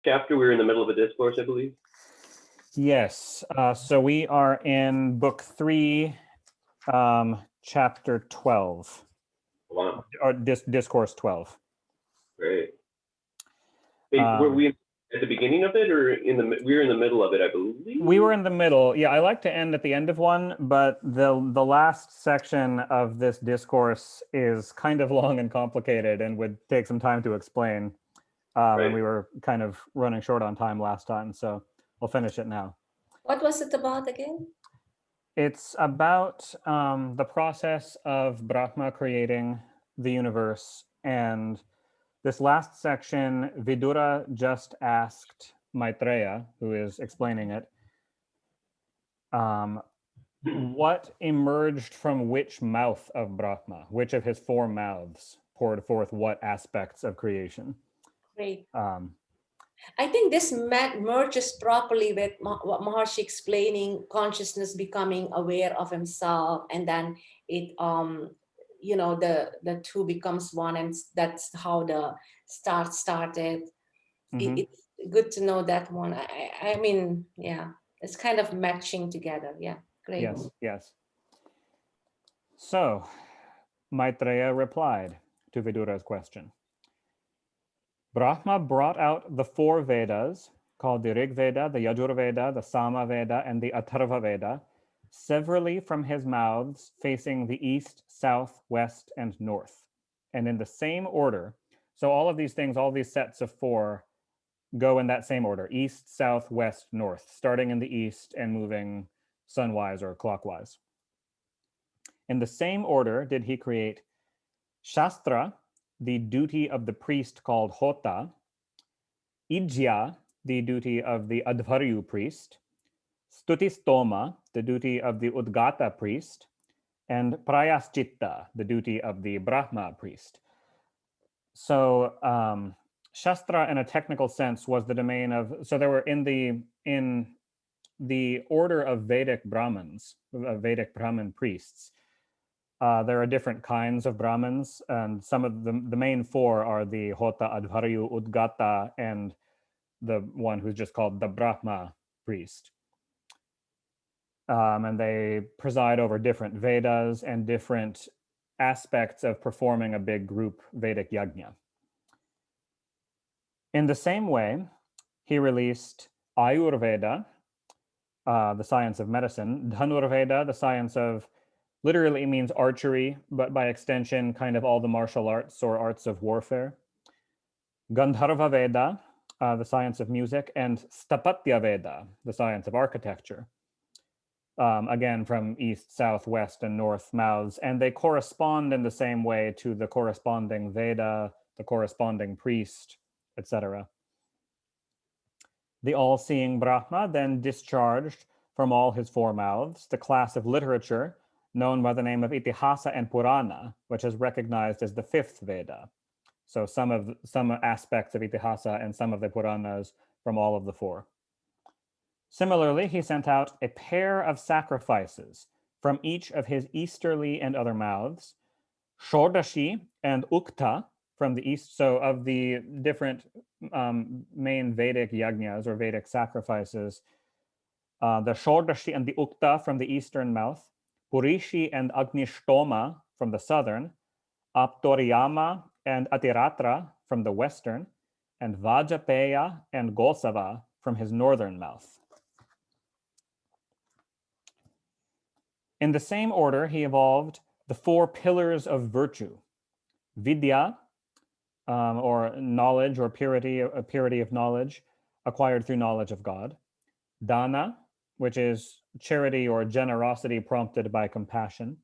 chapter? We're in the middle of a discourse, I believe. Yes. So we are in book 3, chapter 12, Wow, or discourse 12. great. Wait, were we at the beginning of it, or we were in the middle of it, I believe? We were in the middle. Yeah, I like to end at the end of one, but the last section of this discourse is kind of long and complicated and would take some time to explain. Right. And we were kind of running short on time last time, so we'll finish it now. What was it about again? It's about the process of Brahma creating the universe. And this last section, Vidura just asked Maitreya, who is explaining it, what emerged from which mouth of Brahma, which of his 4 mouths poured forth what aspects of creation. Great. I think this merges properly with what Maharshi explaining consciousness becoming aware of himself, and then it the two becomes one, and that's how the started. It's good to know that one. I mean, yeah, it's kind of matching together. Yeah, great. Yes. So Maitreya replied to Vidura's question. Brahma brought out the 4 Vedas, called the Rig Veda, the Yajur Veda, the Sama Veda, and the Atharva Veda, severally from his mouths, facing the east, south, west, and north, and in the same order. So all of these things, all these sets of 4, go in that same order: east, south, west, north, starting in the east and moving sunwise or clockwise. In the same order did he create Shastra, the duty of the priest called Hota; Ijya, the duty of the Advaryu priest; Stutistoma, the duty of the Udgata priest; and Prayaschitta, the duty of the Brahma priest. So Shastra, in a technical sense, was the domain of, so there were in the order of Vedic Brahmins, Vedic Brahmin priests, there are different kinds of Brahmins, and some of the main 4 are the Hota, Advaryu, Udgata, and the one who's just called the Brahma priest. And they preside over different Vedas and different aspects of performing a big group Vedic yajna. In the same way, he released Ayurveda, the science of medicine; Dhanurveda, the science of, literally means archery, but by extension, kind of all the martial arts or arts of warfare; Gandharva Veda, the science of music; and Stapatya Veda, the science of architecture. Again, from east, south, west, and north mouths, and they correspond in the same way to the corresponding Veda, the corresponding priest, etc. The all-seeing Brahma then discharged from all his 4 mouths the class of literature known by the name of Itihasa and Purana, which is recognized as the 5th Veda. So some aspects of Itihasa and some of the Puranas from all of the 4. Similarly, he sent out a pair of sacrifices from each of his easterly and other mouths, Shodashi and Ukta from the east. So of the different main Vedic yajnas or Vedic sacrifices, the Shodashi and the Ukta from the eastern mouth, Purishi and Agnishtoma from the southern, Aptoriyama and Atiratra from the western, and Vajapeya and Gosava from his northern mouth. In the same order, he evolved the 4 pillars of virtue: Vidya, or knowledge or purity of knowledge acquired through knowledge of God; Dana, which is charity or generosity prompted by compassion;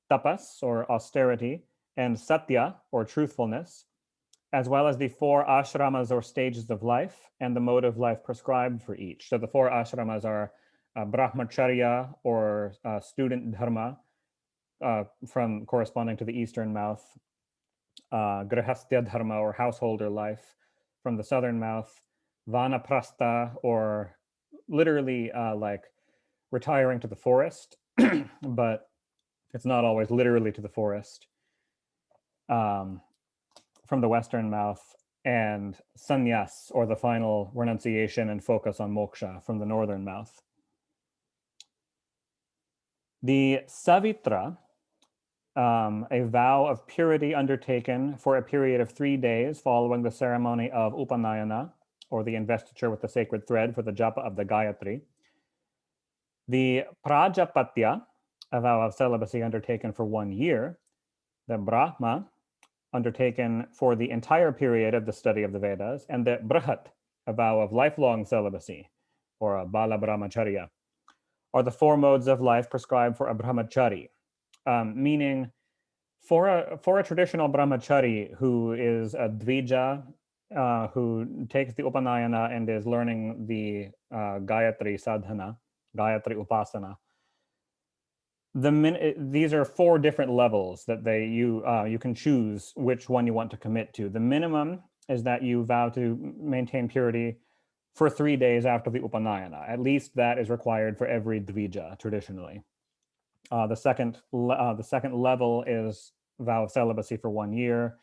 Tapas, or austerity; and Satya, or truthfulness, as well as the 4 ashramas or stages of life and the mode of life prescribed for each. So the 4 ashramas are brahmacharya, or student dharma, from corresponding to the eastern mouth; grihastya dharma, or householder life, from the southern mouth; vanaprastha, or literally like retiring to the forest, but it's not always literally to the forest, from the western mouth; and sannyas, or the final renunciation and focus on moksha from the northern mouth. The savitra, a vow of purity undertaken for a period of 3 days following the ceremony of upanayana, or the investiture with the sacred thread for the japa of the Gayatri. The prajapatya, a vow of celibacy undertaken for 1 year. The brahma, undertaken for the entire period of the study of the Vedas. And the brihat, a vow of lifelong celibacy, or a bala brahmacharya, are the 4 modes of life prescribed for a brahmachari. Meaning, for a traditional brahmachari who is a dvija, who takes the upanayana and is learning the Gayatri sadhana, Gayatri upasana, these are 4 different levels that you can choose which one you want to commit to. The minimum is that you vow to maintain purity for 3 days after the upanayana. At least that is required for every dvija traditionally. The second level is vow of celibacy for 1 year,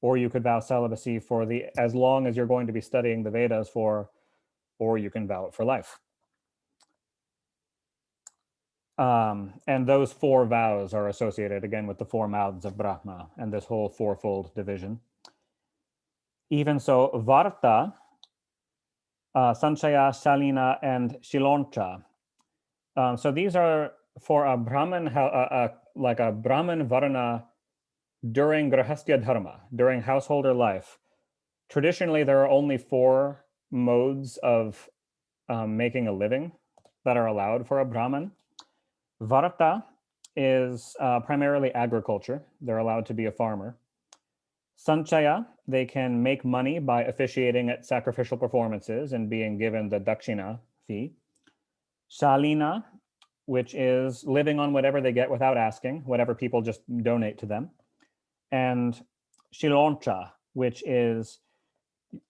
or you could vow celibacy for as long as you're going to be studying the Vedas for, or you can vow it for life. And those 4 vows are associated again with the 4 mouths of Brahma and this whole 4-fold division. Even so, Varta, Sanchaya, Shalina, and Shiloncha. So these are for a Brahman, like a Brahman Varna during Grahastya Dharma, during householder life. Traditionally, there are only 4 modes of making a living that are allowed for a Brahman. Varta is primarily agriculture. They're allowed to be a farmer. Sanchaya, they can make money by officiating at sacrificial performances and being given the dakshina fee. Shalina, which is living on whatever they get without asking, whatever people just donate to them. And Shiloncha, which is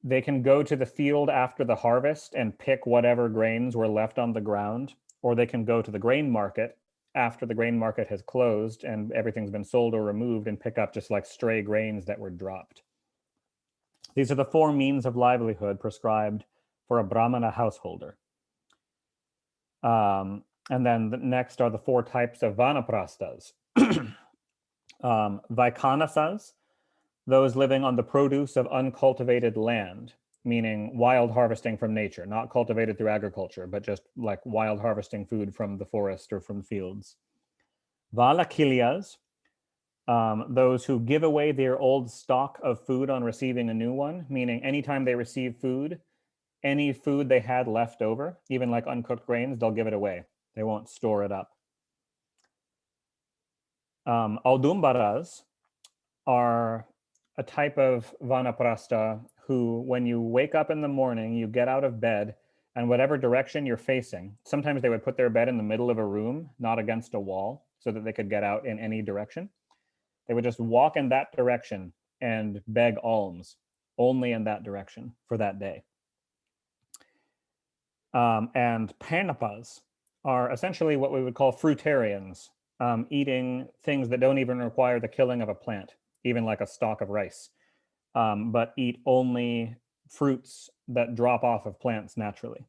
they can go to the field after the harvest and pick whatever grains were left on the ground, or they can go to the grain market after the grain market has closed and everything's been sold or removed and pick up just like stray grains that were dropped. These are the 4 means of livelihood prescribed for a Brahmana householder. And then next are the 4 types of vanaprasthas. Vaikanasas, those living on the produce of uncultivated land, meaning wild harvesting from nature, not cultivated through agriculture, but just like wild harvesting food from the forest or from fields. Valakilyas, those who give away their old stock of food on receiving a new one, meaning anytime they receive food, any food they had left over, even like uncooked grains, they'll give it away. They won't store it up. Audumbaras are a type of vanaprastha who, when you wake up in the morning, you get out of bed, and whatever direction you're facing, sometimes they would put their bed in the middle of a room, not against a wall, so that they could get out in any direction. They would just walk in that direction and beg alms only in that direction for that day. And panapas are essentially what we would call fruitarians, eating things that don't even require the killing of a plant, even like a stalk of rice, but eat only fruits that drop off of plants naturally.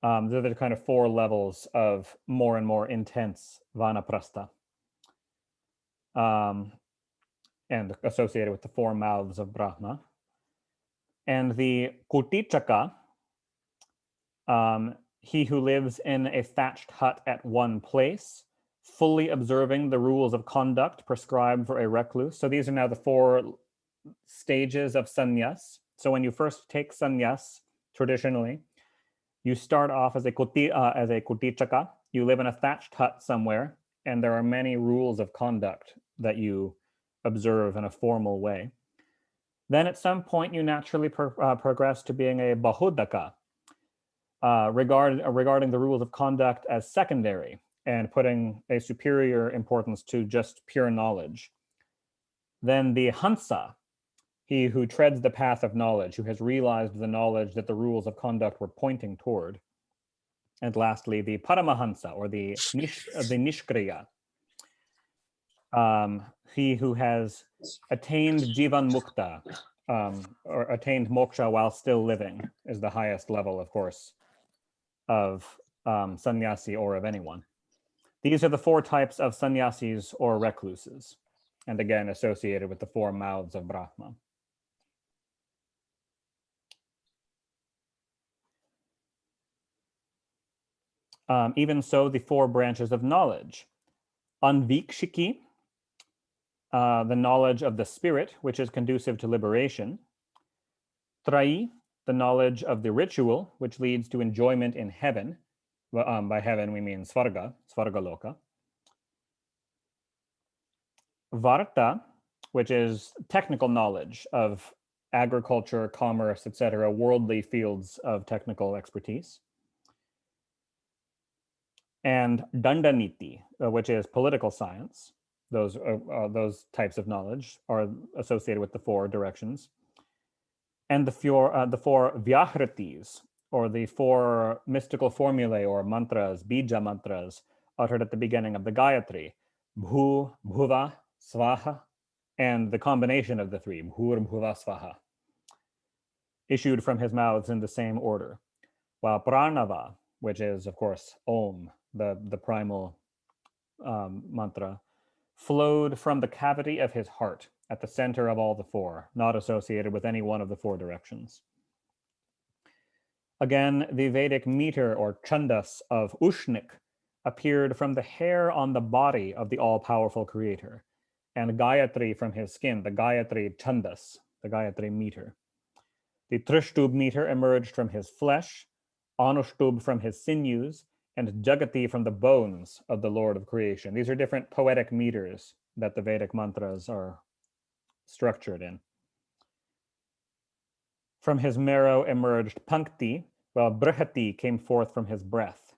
They're the kind of 4 levels of more and more intense vanaprastha, and associated with the 4 mouths of Brahma. And the Kutichaka, he who lives in a thatched hut at one place, fully observing the rules of conduct prescribed for a recluse. So these are now the 4 stages of sannyas. So when you first take sannyas, traditionally, you start off as a kutichaka. You live in a thatched hut somewhere, and there are many rules of conduct that you observe in a formal way. Then at some point, you naturally progress to being a bahudaka, regarding the rules of conduct as secondary and putting a superior importance to just pure knowledge. Then the hansa, he who treads the path of knowledge, who has realized the knowledge that the rules of conduct were pointing toward. And lastly, the paramahansa, or the nishkriya, he who has attained jivan mukta, or attained moksha while still living is the highest level, of course, of sannyasi or of anyone. These are the 4 types of sannyasis or recluses, and again associated with the 4 mouths of Brahma. Even so, the 4 branches of knowledge. Anvikshiki, the knowledge of the spirit, which is conducive to liberation. Trai, the knowledge of the ritual, which leads to enjoyment in heaven. By heaven, we mean svarga loka. Varta, which is technical knowledge of agriculture, commerce, etc., worldly fields of technical expertise. And Dandaniti, which is political science. Those types of knowledge are associated with the 4 directions. And the 4 Vyakhritis, or the 4 mystical formulae or mantras, bija mantras, uttered at the beginning of the Gayatri, Bhu, Bhuva, Svaha, and the combination of the 3, Bhur, Bhuva, Svaha, issued from his mouths in the same order. While Pranava, which is, of course, Om, the primal mantra, flowed from the cavity of his heart at the center of all the 4, not associated with any one of the 4 directions. Again, the Vedic meter or chandas of Ushnik appeared from the hair on the body of the all-powerful creator, and Gayatri from his skin, the Gayatri chandas, the Gayatri meter. The Trishtub meter emerged from his flesh, Anushtub from his sinews, and Jagati from the bones of the Lord of creation. These are different poetic meters that the Vedic mantras are structured in. From his marrow emerged Pankti, while Brihati came forth from his breath.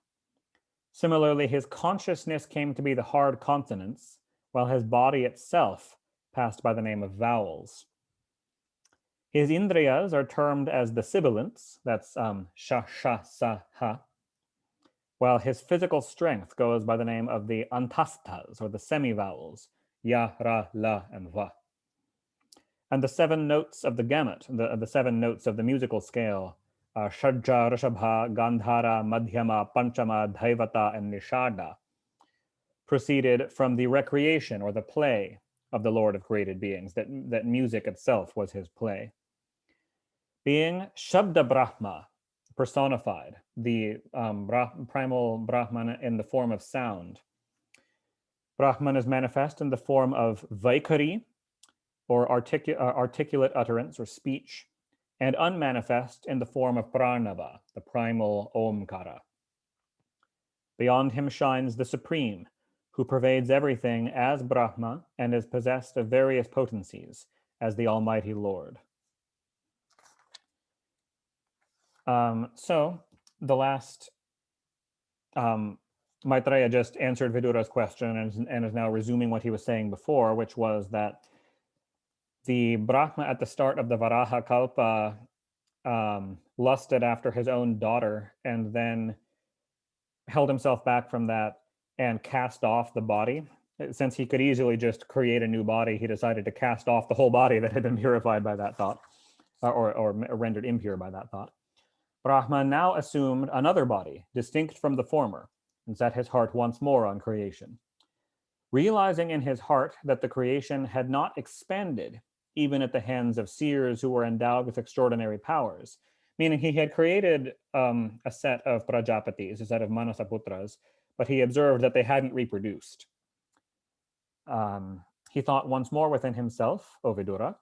Similarly, his consciousness came to be the hard consonants, while his body itself passed by the name of vowels. His indriyas are termed as the sibilants, that's sha, sha, sa, ha, while his physical strength goes by the name of the antastas, or the semi-vowels, ya, ra, la, and va. And the 7 notes of the gamut, the 7 notes of the musical scale, are Shadja, Rishabha, Gandhara, Madhyama, Panchama, Dhaivata, and Nishada, proceeded from the recreation or the play of the Lord of created beings, that music itself was his play. Being Shabda Brahma, personified, the primal Brahman in the form of sound. Brahman is manifest in the form of Vaikari, or articulate utterance or speech, and unmanifest in the form of Pranava, the primal Omkara. Beyond him shines the Supreme, who pervades everything as Brahma and is possessed of various potencies as the Almighty Lord. So the last, Maitreya just answered Vidura's question and is now resuming what he was saying before, which was that the Brahma at the start of the Varaha Kalpa lusted after his own daughter and then held himself back from that and cast off the body. Since he could easily just create a new body, he decided to cast off the whole body that had been purified by that thought, or rendered impure by that thought. Brahma now assumed another body, distinct from the former, and set his heart once more on creation. Realizing in his heart that the creation had not expanded, even at the hands of seers who were endowed with extraordinary powers, meaning he had created a set of Prajapatis, a set of Manasaputras, but he observed that they hadn't reproduced. He thought once more within himself, O Vidura,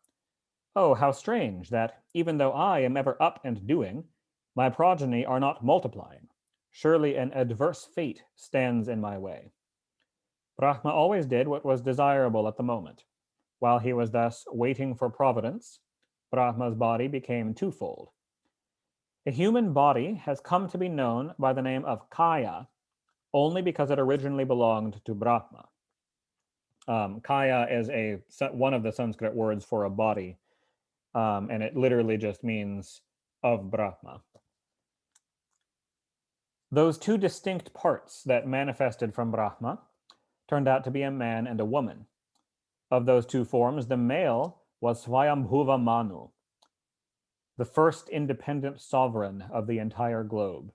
oh, how strange that, even though I am ever up and doing, my progeny are not multiplying. Surely an adverse fate stands in my way. Brahma always did what was desirable at the moment. While he was thus waiting for providence, Brahma's body became twofold. A human body has come to be known by the name of Kaya only because it originally belonged to Brahma. Kaya is one of the Sanskrit words for a body, and it literally just means of Brahma. Those 2 distinct parts that manifested from Brahma turned out to be a man and a woman. Of those 2 forms, the male was Swayambhuva Manu, the first independent sovereign of the entire globe.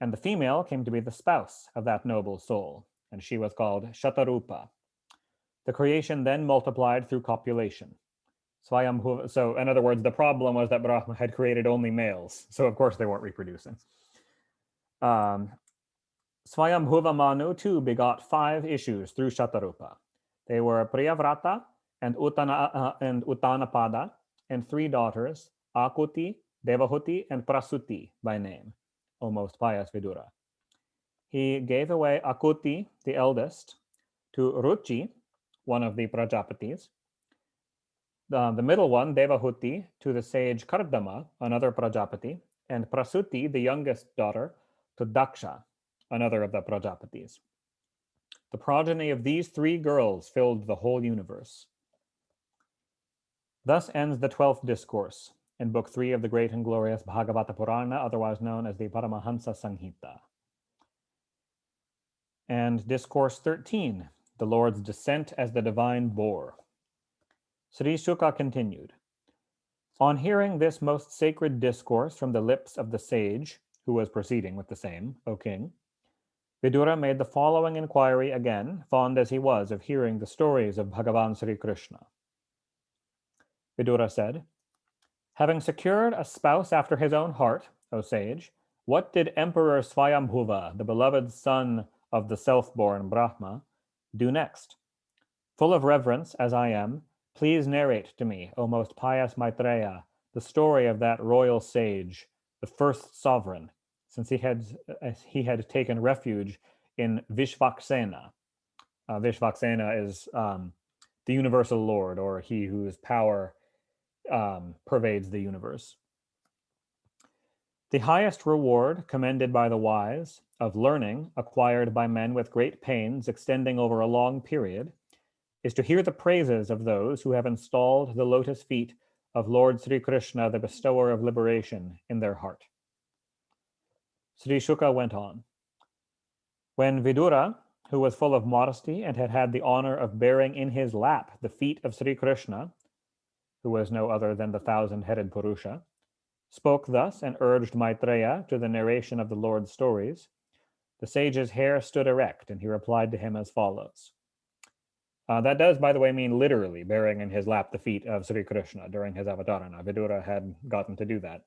And the female came to be the spouse of that noble soul, and she was called Shatarupa. The creation then multiplied through copulation. So in other words, the problem was that Brahma had created only males, so of course they weren't reproducing. Swayambhuva Manu too begot 5 issues through Shatarupa. They were Priyavrata and Uttanapada, and 3 daughters, Akuti, Devahuti, and Prasuti by name, O most pious Vidura. He gave away Akuti, the eldest, to Ruchi, one of the Prajapatis, the middle one, Devahuti, to the sage Kardama, another Prajapati, and Prasuti, the youngest daughter, to Daksha, another of the Prajapatis. The progeny of these 3 girls filled the whole universe. Thus ends the 12th discourse in Book 3 of the great and glorious Bhagavata Purana, otherwise known as the Paramahansa Samhita. And Discourse 13, the Lord's descent as the divine boar. Sri Shuka continued, on hearing this most sacred discourse from the lips of the sage, who was proceeding with the same, O king, Vidura made the following inquiry again, fond as he was of hearing the stories of Bhagavan Sri Krishna. Vidura said, having secured a spouse after his own heart, O sage, what did Emperor Swayambhuva, the beloved son of the self-born Brahma, do next? Full of reverence as I am, please narrate to me, O most pious Maitreya, the story of that royal sage, the first sovereign, since he had taken refuge in Vishvaksena. Vishvaksena is the universal lord, or he whose power pervades the universe. The highest reward commended by the wise of learning acquired by men with great pains extending over a long period is to hear the praises of those who have installed the lotus feet of Lord Sri Krishna, the bestower of liberation, in their heart. Sri Shuka went on. When Vidura, who was full of modesty and had had the honor of bearing in his lap the feet of Sri Krishna, who was no other than the 1,000-headed Purusha, spoke thus and urged Maitreya to the narration of the Lord's stories, the sage's hair stood erect, and he replied to him as follows. That does, by the way, mean literally bearing in his lap the feet of Sri Krishna during his avatarana. Vidura had gotten to do that.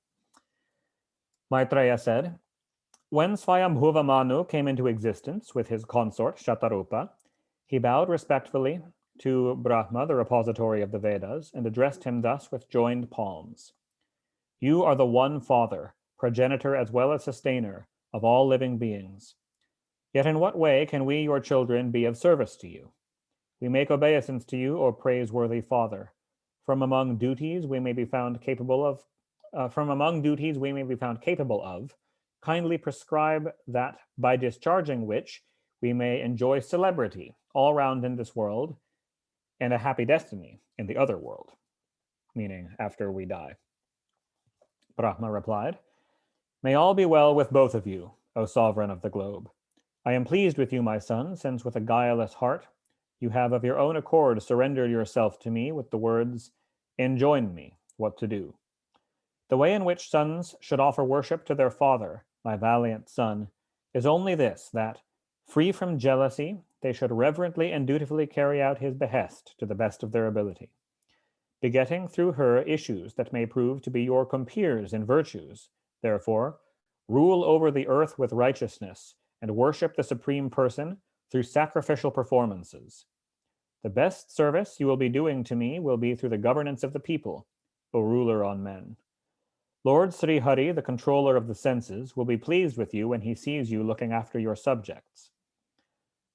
Maitreya said, when Swayambhuva Manu came into existence with his consort Shatarupa, he bowed respectfully to Brahma, the repository of the Vedas, and addressed him thus with joined palms. You are the one Father, progenitor as well as sustainer of all living beings. Yet in what way can we, your children, be of service to you? We make obeisance to you, O praiseworthy Father. From among duties we may be found capable of, kindly prescribe that by discharging which we may enjoy celebrity all round in this world and a happy destiny in the other world, meaning after we die. Brahma replied, may all be well with both of you, O sovereign of the globe. I am pleased with you, my son, since with a guileless heart you have of your own accord surrendered yourself to me with the words, enjoin me what to do. The way in which sons should offer worship to their father, my valiant son, is only this, that, free from jealousy, they should reverently and dutifully carry out his behest to the best of their ability, begetting through her issues that may prove to be your compeers in virtues. Therefore, rule over the earth with righteousness and worship the Supreme Person through sacrificial performances. The best service you will be doing to me will be through the governance of the people, O ruler on men. Lord Sri Hari, the controller of the senses, will be pleased with you when he sees you looking after your subjects.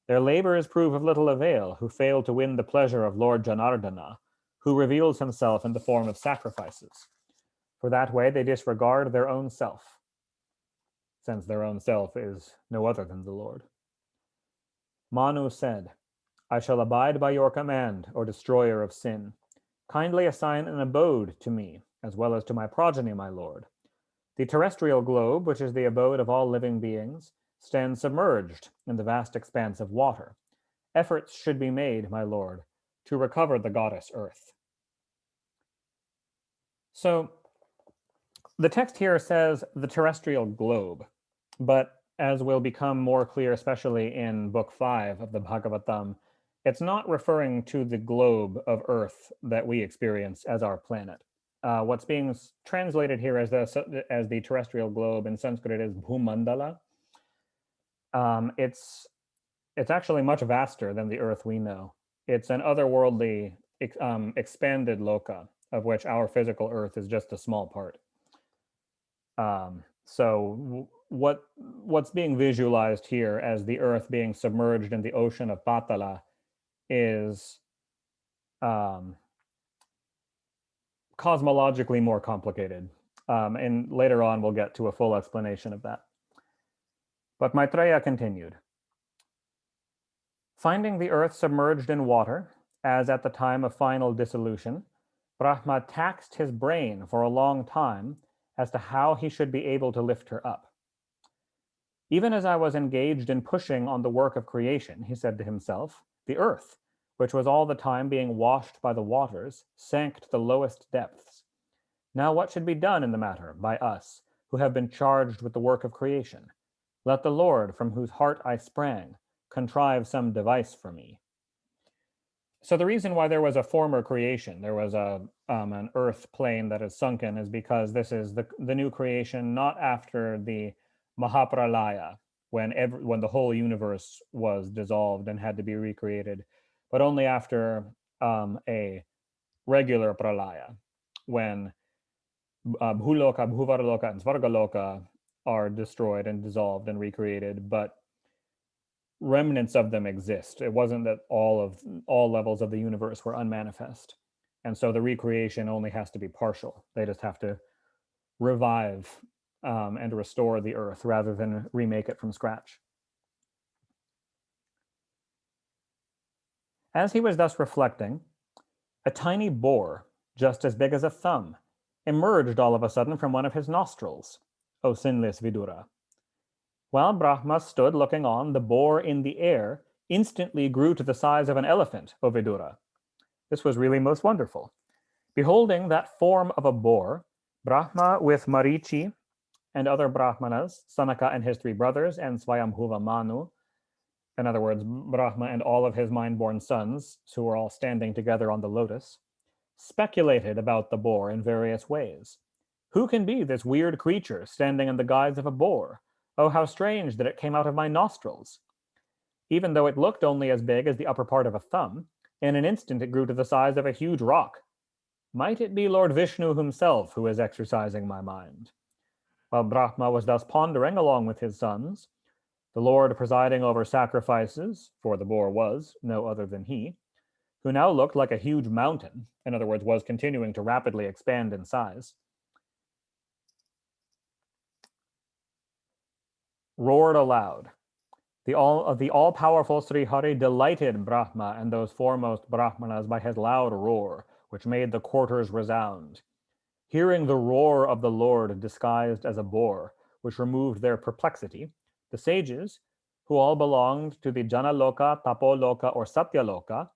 Their labors prove of little avail who fail to win the pleasure of Lord Janardana, who reveals himself in the form of sacrifices. For that way they disregard their own self, since their own self is no other than the Lord. Manu said, I shall abide by your command, O destroyer of sin. Kindly assign an abode to me, as well as to my progeny, my lord. The terrestrial globe, which is the abode of all living beings, stands submerged in the vast expanse of water. Efforts should be made, my lord, to recover the goddess Earth. So, The text here says the terrestrial globe, but as will become more clear, especially in Book 5 of the Bhagavatam, it's not referring to the globe of Earth that we experience as our planet. What's being translated here as the terrestrial globe in Sanskrit is Bhumandala. It's actually much vaster than the Earth we know. It's an otherworldly, expanded loka, of which our physical Earth is just a small part. So what's being visualized here as the Earth being submerged in the ocean of Patala is cosmologically more complicated. And later on, we'll get to a full explanation of that. But Maitreya continued. Finding the Earth submerged in water, as at the time of final dissolution, Brahma taxed his brain for a long time as to how he should be able to lift her up. Even as I was engaged in pushing on the work of creation, he said to himself, the Earth, which was all the time being washed by the waters, sank to the lowest depths. Now what should be done in the matter by us, who have been charged with the work of creation? Let the Lord, from whose heart I sprang, contrive some device for me. So the reason why there was a former creation, there was an earth plane that is sunken, is because this is the new creation, not after the Mahapurana, when the whole universe was dissolved and had to be recreated, but only after a regular pralaya, when Bhuloka, Bhuvaraloka, and Svargaloka are destroyed and dissolved and recreated, but remnants of them exist. It wasn't that all levels of the universe were unmanifest. And so the recreation only has to be partial. They just have to revive and restore the earth rather than remake it from scratch. As he was thus reflecting, a tiny boar, just as big as a thumb, emerged all of a sudden from one of his nostrils, O sinless Vidura. While Brahma stood looking on, the boar in the air instantly grew to the size of an elephant, O Vidura. This was really most wonderful. Beholding that form of a boar, Brahma with Marichi and other Brahmanas, Sanaka and his 3 brothers, and Swayambhuva Manu, in other words, Brahma and all of his mind-born sons, who were all standing together on the lotus, speculated about the boar in various ways. Who can be this weird creature standing in the guise of a boar? Oh, how strange that it came out of my nostrils. Even though it looked only as big as the upper part of a thumb, in an instant it grew to the size of a huge rock. Might it be Lord Vishnu himself who is exercising my mind? While Brahma was thus pondering along with his sons, the Lord presiding over sacrifices, for the boar was no other than he, who now looked like a huge mountain, in other words, was continuing to rapidly expand in size, roared aloud. The all-powerful Sri Hari delighted Brahma and those foremost Brahmanas by his loud roar, which made the quarters resound. Hearing the roar of the Lord disguised as a boar, which removed their perplexity, the sages, who all belonged to the Janaloka, Tapoloka, or Satyaloka,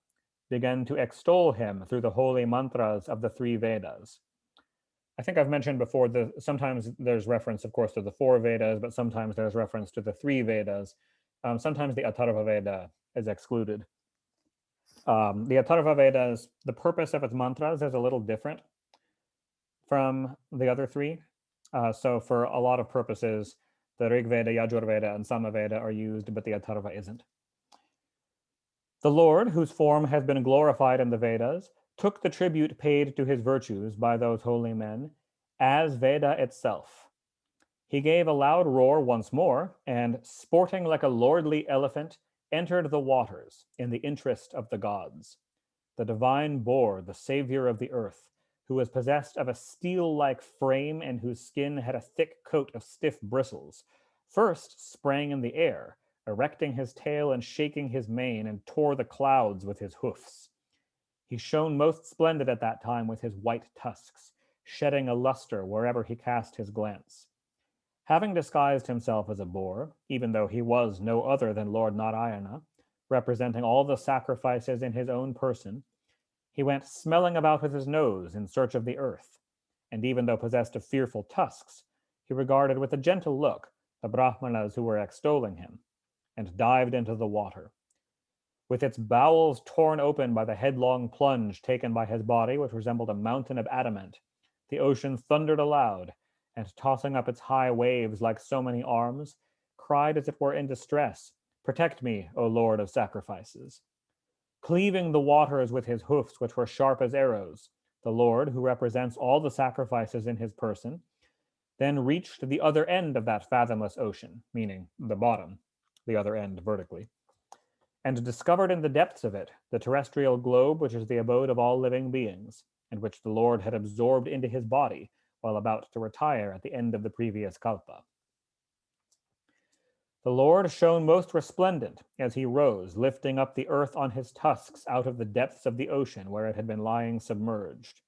began to extol him through the holy mantras of the 3 Vedas. I think I've mentioned before that sometimes there's reference, of course, to the 4 Vedas, but sometimes there's reference to the 3 Vedas. Sometimes the Atharva Veda is excluded. The Atharva Vedas, the purpose of its mantras is a little different from the other 3. So for a lot of purposes, the Rig Veda, Yajur Veda, and Sama Veda are used, but the Atharva isn't. The Lord, whose form has been glorified in the Vedas, took the tribute paid to his virtues by those holy men as Veda itself. He gave a loud roar once more, and, sporting like a lordly elephant, entered the waters in the interest of the gods. The divine boar, the savior of the earth, who was possessed of a steel-like frame and whose skin had a thick coat of stiff bristles, first sprang in the air, erecting his tail and shaking his mane, and tore the clouds with his hoofs. He shone most splendid at that time with his white tusks, shedding a luster wherever he cast his glance. Having disguised himself as a boar, even though he was no other than Lord Narayana, representing all the sacrifices in his own person, he went smelling about with his nose in search of the earth, and even though possessed of fearful tusks, he regarded with a gentle look the Brahmanas who were extolling him, and dived into the water. With its bowels torn open by the headlong plunge taken by his body, which resembled a mountain of adamant, the ocean thundered aloud, and tossing up its high waves like so many arms, cried as it were in distress, "Protect me, O Lord of sacrifices." Cleaving the waters with his hoofs, which were sharp as arrows, the Lord, who represents all the sacrifices in his person, then reached the other end of that fathomless ocean, meaning the bottom, the other end vertically, and discovered in the depths of it the terrestrial globe which is the abode of all living beings, and which the Lord had absorbed into his body while about to retire at the end of the previous kalpa. The Lord shone most resplendent as he rose, lifting up the earth on his tusks out of the depths of the ocean where it had been lying submerged.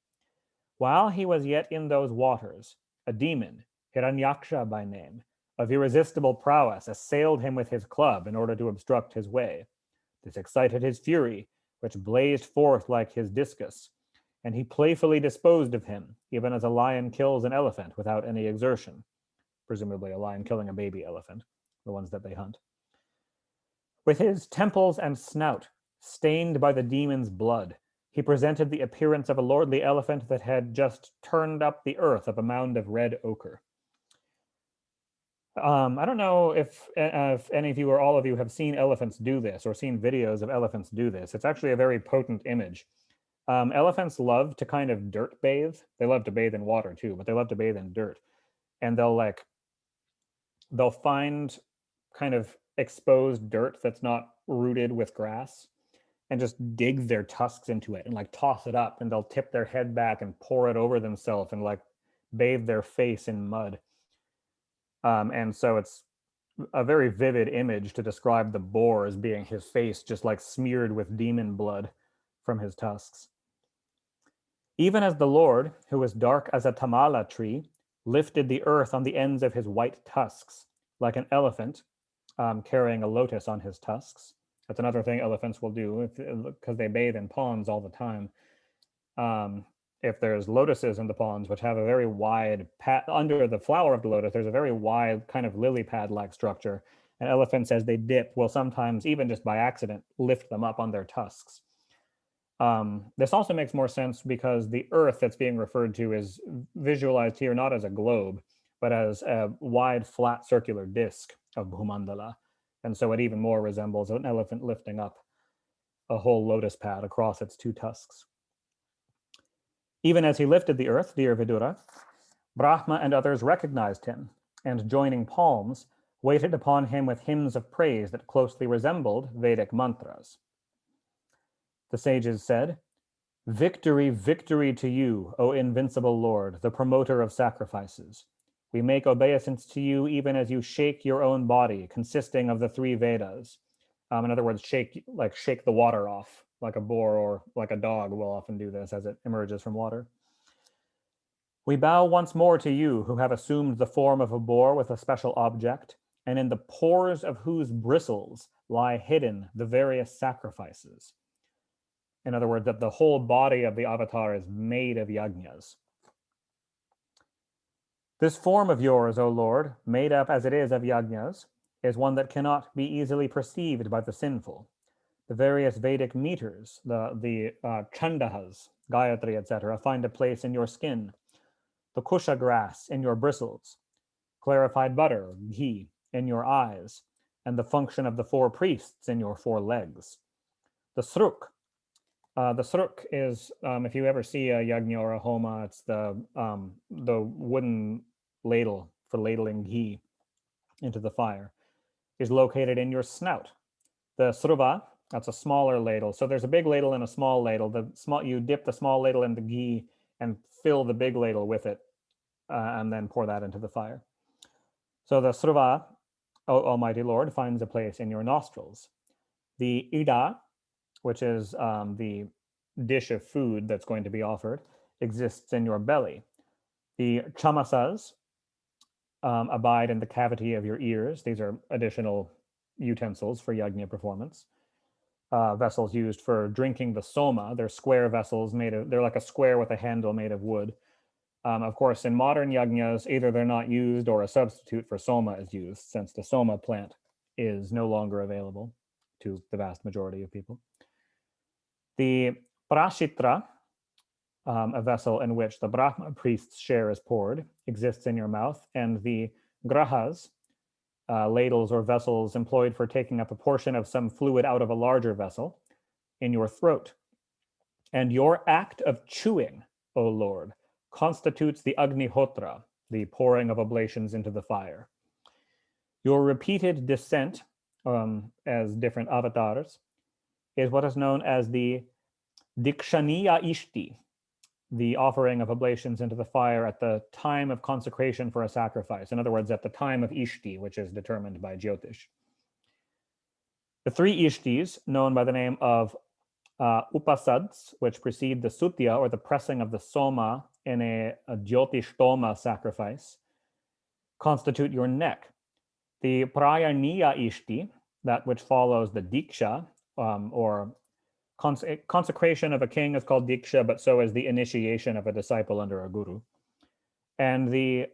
While he was yet in those waters, a demon, Hiranyaksha by name, of irresistible prowess, assailed him with his club in order to obstruct his way. This excited his fury, which blazed forth like his discus, and he playfully disposed of him, even as a lion kills an elephant without any exertion, presumably a lion killing a baby elephant, the ones that they hunt. With his temples and snout stained by the demon's blood, he presented the appearance of a lordly elephant that had just turned up the earth of a mound of red ochre. I don't know if any of you or all of you have seen elephants do this or seen videos of elephants do this. It's actually a very potent image. Elephants love to kind of dirt bathe. They love to bathe in water too, but they love to bathe in dirt. And they'll find kind of exposed dirt that's not rooted with grass and just dig their tusks into it and like toss it up, and they'll tip their head back and pour it over themselves and like bathe their face in mud. And so it's a very vivid image to describe the boar as being his face just like smeared with demon blood from his tusks. Even as the Lord, who was dark as a tamala tree, lifted the earth on the ends of his white tusks, like an elephant carrying a lotus on his tusks. That's another thing elephants will do because they bathe in ponds all the time. If there's lotuses in the ponds, which have a very wide under the flower of the lotus, there's a very wide kind of lily pad-like structure. And elephants, as they dip, will sometimes, even just by accident, lift them up on their tusks. This also makes more sense because the earth that's being referred to is visualized here not as a globe, but as a wide, flat, circular disc of Bhumandala. And so it even more resembles an elephant lifting up a whole lotus pad across its two tusks. Even as he lifted the earth, dear Vidura, Brahma and others recognized him, and joining palms, waited upon him with hymns of praise that closely resembled Vedic mantras. The sages said, "Victory, victory to you, O invincible Lord, the promoter of sacrifices. We make obeisance to you even as you shake your own body, consisting of the three Vedas." In other words, shake the water off, like a boar or like a dog will often do this as it emerges from water. "We bow once more to you who have assumed the form of a boar with a special object, and in the pores of whose bristles lie hidden the various sacrifices." In other words, that the whole body of the avatar is made of yajnas. "This form of yours, O Lord, made up as it is of yajnas, is one that cannot be easily perceived by the sinful. The various Vedic meters, the chandahas, Gayatri, etc., find a place in your skin. The kusha grass in your bristles, clarified butter, ghee, in your eyes, and the function of the four priests in your four legs. The sruk is, if you ever see a yajna or a homa, it's the wooden ladle for ladling ghee into the fire, is located in your snout. The sruva, that's a smaller ladle. So there's a big ladle and a small ladle. You dip the small ladle in the ghee and fill the big ladle with it, and then pour that into the fire. So the sruva, O Almighty Lord, finds a place in your nostrils. The ida, which is the dish of food that's going to be offered, exists in your belly. The chamasas abide in the cavity of your ears. These are additional utensils for yajna performance. Vessels used for drinking the soma. They're square vessels they're like a square with a handle made of wood. Of course, in modern yajnas, either they're not used or a substitute for soma is used, since the soma plant is no longer available to the vast majority of people. The prashitra, a vessel in which the Brahma priest's share is poured, exists in your mouth, and the grahas, ladles or vessels employed for taking up a portion of some fluid out of a larger vessel, in your throat. And your act of chewing, O Lord, constitutes the agnihotra, the pouring of oblations into the fire. Your repeated descent as different avatars is what is known as the dikshaniya ishti, the offering of oblations into the fire at the time of consecration for a sacrifice. In other words, at the time of ishti, which is determined by Jyotish. The three ishtis, known by the name of upasads, which precede the sutya, or the pressing of the soma in a jyotishtoma sacrifice, constitute your neck. The prayaniya ishti, that which follows the diksha, or consecration of a king is called diksha, but so is the initiation of a disciple under a guru. And the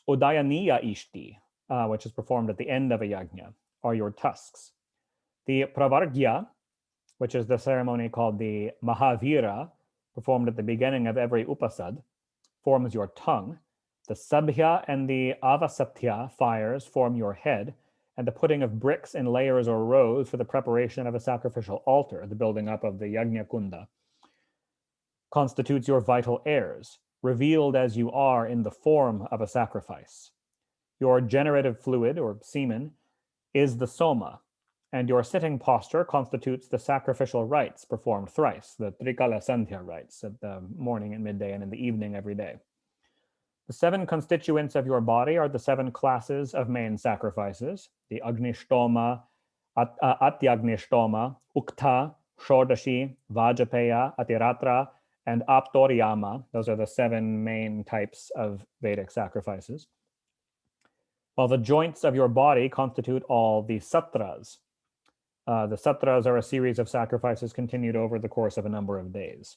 udayaniya ishti, which is performed at the end of a yajna, are your tusks. The pravargya, which is the ceremony called the Mahavira, performed at the beginning of every upasad, forms your tongue. The sabhya and the avasatya fires form your head, and the putting of bricks in layers or rows for the preparation of a sacrificial altar, the building up of the yajna kunda, constitutes your vital airs, revealed as you are in the form of a sacrifice. Your generative fluid, or semen, is the soma, and your sitting posture constitutes the sacrificial rites performed thrice, the Trikala Sandhya rites, at the morning and midday and in the evening every day. The 7 constituents of your body are the 7 classes of main sacrifices: the Agnishtoma, Atyagnishtoma, Ukta, Shodashi, Vajapeya, Atiratra, and Aptoryama. Those are the 7 main types of Vedic sacrifices. While the joints of your body constitute all the satras. The satras are a series of sacrifices continued over the course of a number of days.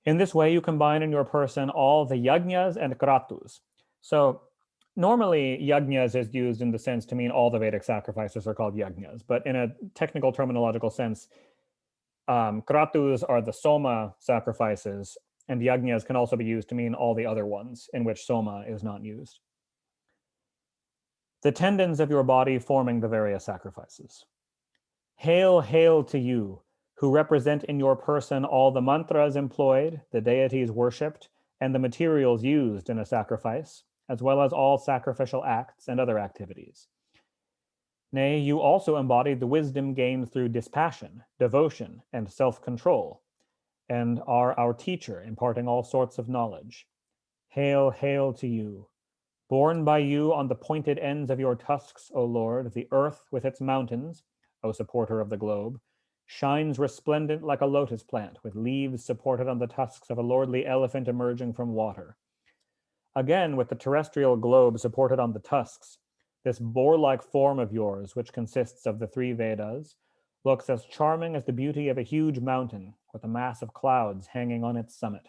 In this way, you combine in your person all the yajnas and kratus. So normally, yajnas is used in the sense to mean all the Vedic sacrifices are called yajnas, but in a technical terminological sense, kratus are the soma sacrifices, and yajnas can also be used to mean all the other ones in which soma is not used. The tendons of your body forming the various sacrifices. Hail, hail to you, who represent in your person all the mantras employed, the deities worshipped, and the materials used in a sacrifice, as well as all sacrificial acts and other activities. Nay, you also embody the wisdom gained through dispassion, devotion, and self-control, and are our teacher, imparting all sorts of knowledge. Hail, hail to you. Born by you on the pointed ends of your tusks, O Lord, the earth with its mountains, O supporter of the globe, shines resplendent like a lotus plant, with leaves supported on the tusks of a lordly elephant emerging from water. Again, with the terrestrial globe supported on the tusks, this boar-like form of yours, which consists of the 3 Vedas, looks as charming as the beauty of a huge mountain, with a mass of clouds hanging on its summit.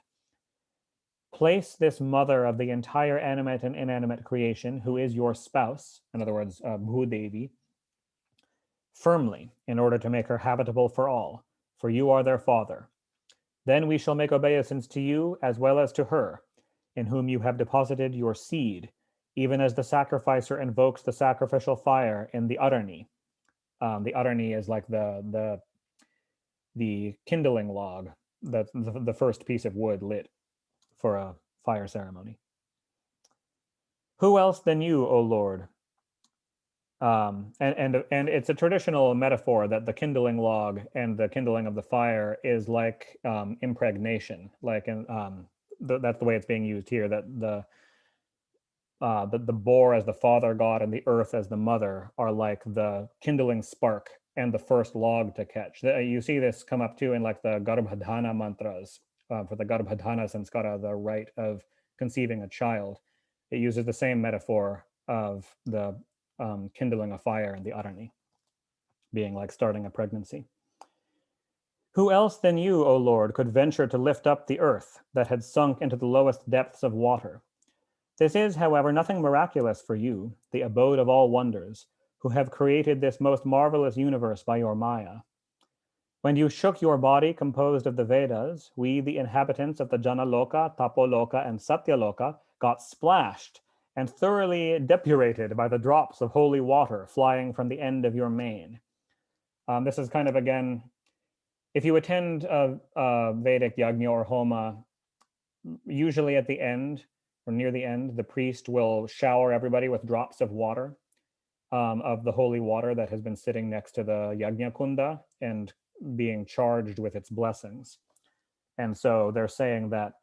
Place this mother of the entire animate and inanimate creation, who is your spouse, in other words, Bhudevi, firmly, in order to make her habitable for all, for you are their father. Then we shall make obeisance to you as well as to her, in whom you have deposited your seed, even as the sacrificer invokes the sacrificial fire in the Arani. The Arani is like the kindling log, the first piece of wood lit for a fire ceremony. Who else than you, O Lord? And it's a traditional metaphor that the kindling log and the kindling of the fire is like impregnation, like that's the way it's being used here. That the boar as the father god and the earth as the mother are like the kindling spark and the first log to catch. You see this come up too in like the Garbhadhana mantras for the Garbhadhana Sanskara, the rite of conceiving a child. It uses the same metaphor of the kindling a fire in the Arani, being like starting a pregnancy. Who else than you, O Lord, could venture to lift up the earth that had sunk into the lowest depths of water? This is, however, nothing miraculous for you, the abode of all wonders, who have created this most marvelous universe by your Maya. When you shook your body composed of the Vedas, we, the inhabitants of the Janaloka, Tapoloka, and Satyaloka, got splashed and thoroughly depurated by the drops of holy water flying from the end of your mane. This is kind of, again, if you attend a Vedic yajna or homa, usually at the end or near the end, the priest will shower everybody with drops of water, of the holy water that has been sitting next to the yajna kunda and being charged with its blessings. And so they're saying that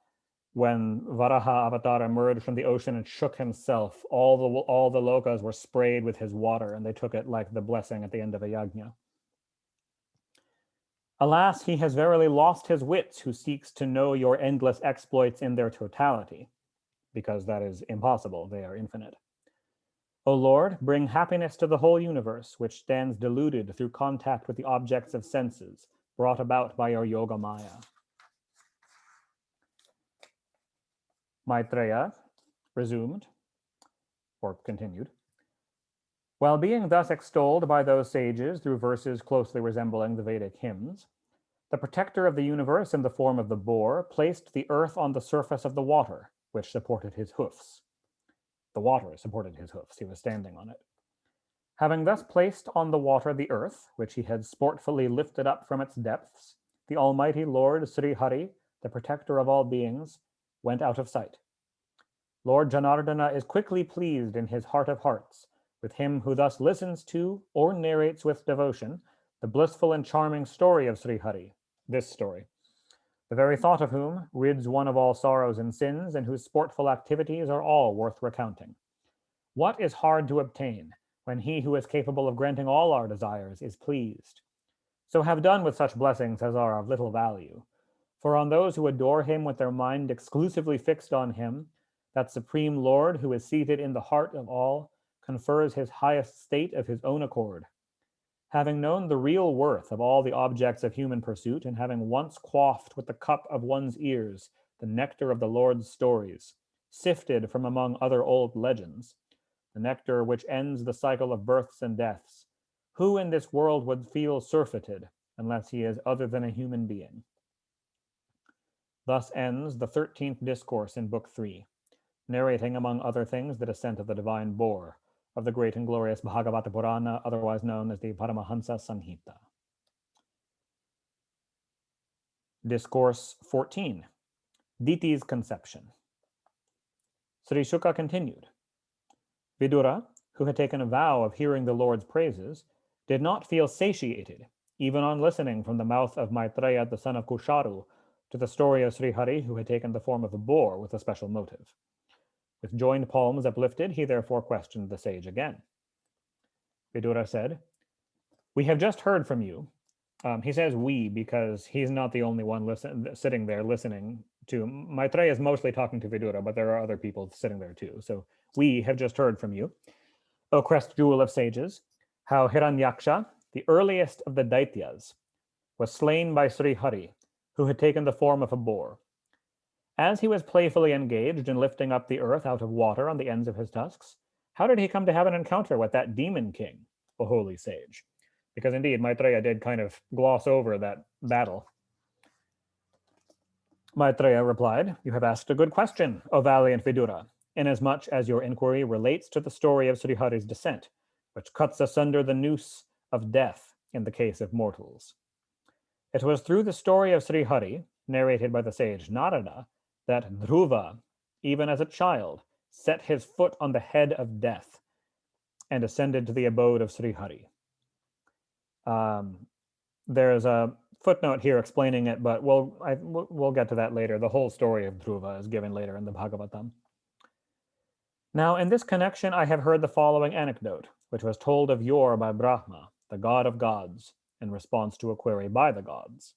when Varaha Avatar emerged from the ocean and shook himself, all the lokas were sprayed with his water, and they took it like the blessing at the end of a yajna. Alas, he has verily lost his wits who seeks to know your endless exploits in their totality, because that is impossible, they are infinite. O Lord, bring happiness to the whole universe, which stands deluded through contact with the objects of senses, brought about by your Yoga Maya. Maitreya resumed, or continued. While being thus extolled by those sages through verses closely resembling the Vedic hymns, the protector of the universe in the form of the boar placed the earth on the surface of the water, which supported his hoofs. The water supported his hoofs, he was standing on it. Having thus placed on the water the earth, which he had sportfully lifted up from its depths, the Almighty Lord Sri Hari, the protector of all beings, went out of sight. Lord Janardana is quickly pleased in his heart of hearts with him who thus listens to or narrates with devotion the blissful and charming story of Sri Hari, this story, the very thought of whom rids one of all sorrows and sins, and whose sportful activities are all worth recounting. What is hard to obtain when he who is capable of granting all our desires is pleased? So have done with such blessings as are of little value. For on those who adore him with their mind exclusively fixed on him, that supreme Lord who is seated in the heart of all confers his highest state of his own accord. Having known the real worth of all the objects of human pursuit, and having once quaffed with the cup of one's ears the nectar of the Lord's stories, sifted from among other old legends, the nectar which ends the cycle of births and deaths, who in this world would feel surfeited unless he is other than a human being? Thus ends the 13th discourse in Book 3, narrating, among other things, the descent of the divine boar of the great and glorious Bhagavata Purana, otherwise known as the Paramahansa Samhita. Discourse 14, Diti's conception. Sri Shuka continued. Vidura, who had taken a vow of hearing the Lord's praises, did not feel satiated, even on listening from the mouth of Maitreya, the son of Kusharu, to the story of Sri Hari, who had taken the form of a boar with a special motive. With joined palms uplifted, he therefore questioned the sage again. Vidura said, "We have just heard from you." He says we because he's not the only one sitting there listening to. Maitreya is mostly talking to Vidura, but there are other people sitting there too. So we have just heard from you, O crest jewel of sages, how Hiranyaksha, the earliest of the Daityas, was slain by Sri Hari, who had taken the form of a boar. As he was playfully engaged in lifting up the earth out of water on the ends of his tusks, how did he come to have an encounter with that demon king, the holy sage? Because indeed, Maitreya did kind of gloss over that battle. Maitreya replied, "You have asked a good question, O valiant Vidura, inasmuch as your inquiry relates to the story of Sri Hari's descent, which cuts asunder the noose of death in the case of mortals. It was through the story of Sri Hari, narrated by the sage Narada, that Dhruva, even as a child, set his foot on the head of death and ascended to the abode of Sri Hari." There's a footnote here explaining it, but we'll get to that later. The whole story of Dhruva is given later in the Bhagavatam. Now, in this connection, I have heard the following anecdote, which was told of yore by Brahma, the god of gods, in response to a query by the gods.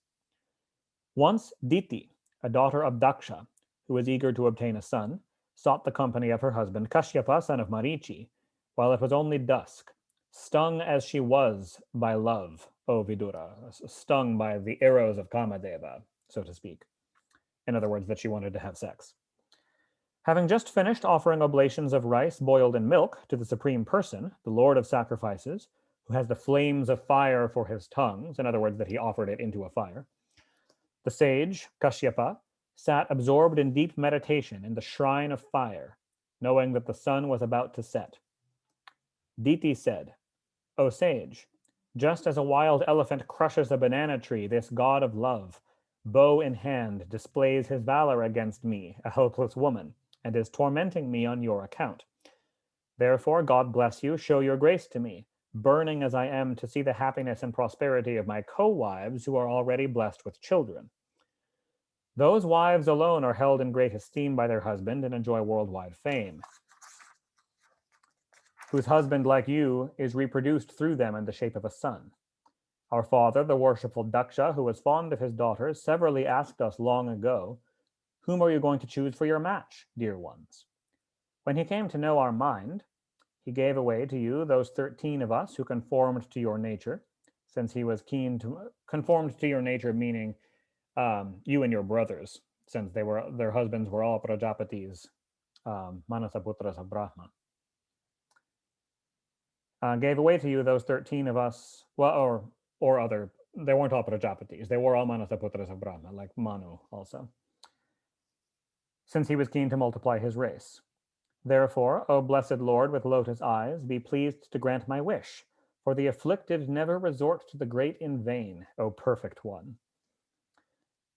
Once Diti, a daughter of Daksha, who was eager to obtain a son, sought the company of her husband Kashyapa, son of Marichi, while it was only dusk, stung as she was by love O Vidura, stung by the arrows of Kamadeva, so to speak. In other words, that she wanted to have sex. Having just finished offering oblations of rice boiled in milk to the Supreme Person, the Lord of Sacrifices, who has the flames of fire for his tongues, in other words, that he offered it into a fire, the sage, Kashyapa, sat absorbed in deep meditation in the shrine of fire, knowing that the sun was about to set. Diti said, O sage, just as a wild elephant crushes a banana tree, this god of love, bow in hand, displays his valor against me, a helpless woman, and is tormenting me on your account. Therefore, God bless you, show your grace to me, burning as I am to see the happiness and prosperity of my co-wives who are already blessed with children. Those wives alone are held in great esteem by their husband and enjoy worldwide fame, whose husband, like you, is reproduced through them in the shape of a son. Our father, the worshipful Daksha, who was fond of his daughters, severally asked us long ago, whom are you going to choose for your match, dear ones? When he came to know our mind, he gave away to you those 13 of us who conformed to your nature, since he was keen to conformed to your nature, meaning you and your brothers, since their husbands were all Prajapatis, Manasaputras of Brahma. Gave away to you those 13 of us, well, or other, they weren't all Prajapatis, they were all Manasaputras of Brahma, like Manu also, since he was keen to multiply his race. Therefore, O blessed Lord with lotus eyes, be pleased to grant my wish, for the afflicted never resort to the great in vain, O perfect one.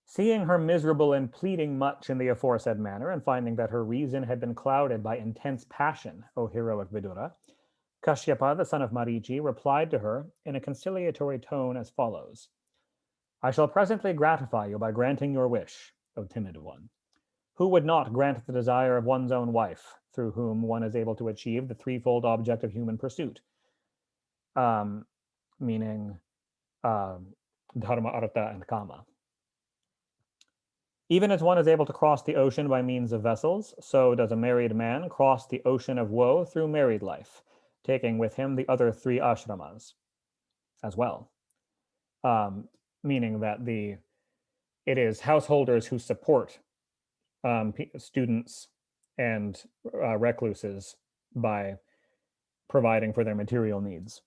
Seeing her miserable and pleading much in the aforesaid manner, and finding that her reason had been clouded by intense passion, O heroic Vidura, Kashyapa, the son of Marichi, replied to her in a conciliatory tone as follows. I shall presently gratify you by granting your wish, O timid one. Who would not grant the desire of one's own wife, through whom one is able to achieve the threefold object of human pursuit? Meaning dharma, artha, and kama. Even as one is able to cross the ocean by means of vessels, so does a married man cross the ocean of woe through married life, taking with him the other 3 ashramas as well. Meaning that it is householders who support students and recluses by providing for their material needs.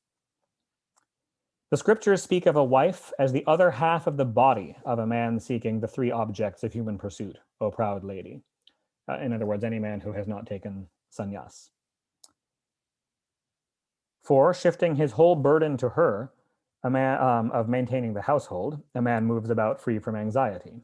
The scriptures speak of a wife as the other half of the body of a man seeking the 3 objects of human pursuit, O proud lady. In other words, any man who has not taken sannyas. For shifting his whole burden to her, a man of maintaining the household, a man moves about free from anxiety.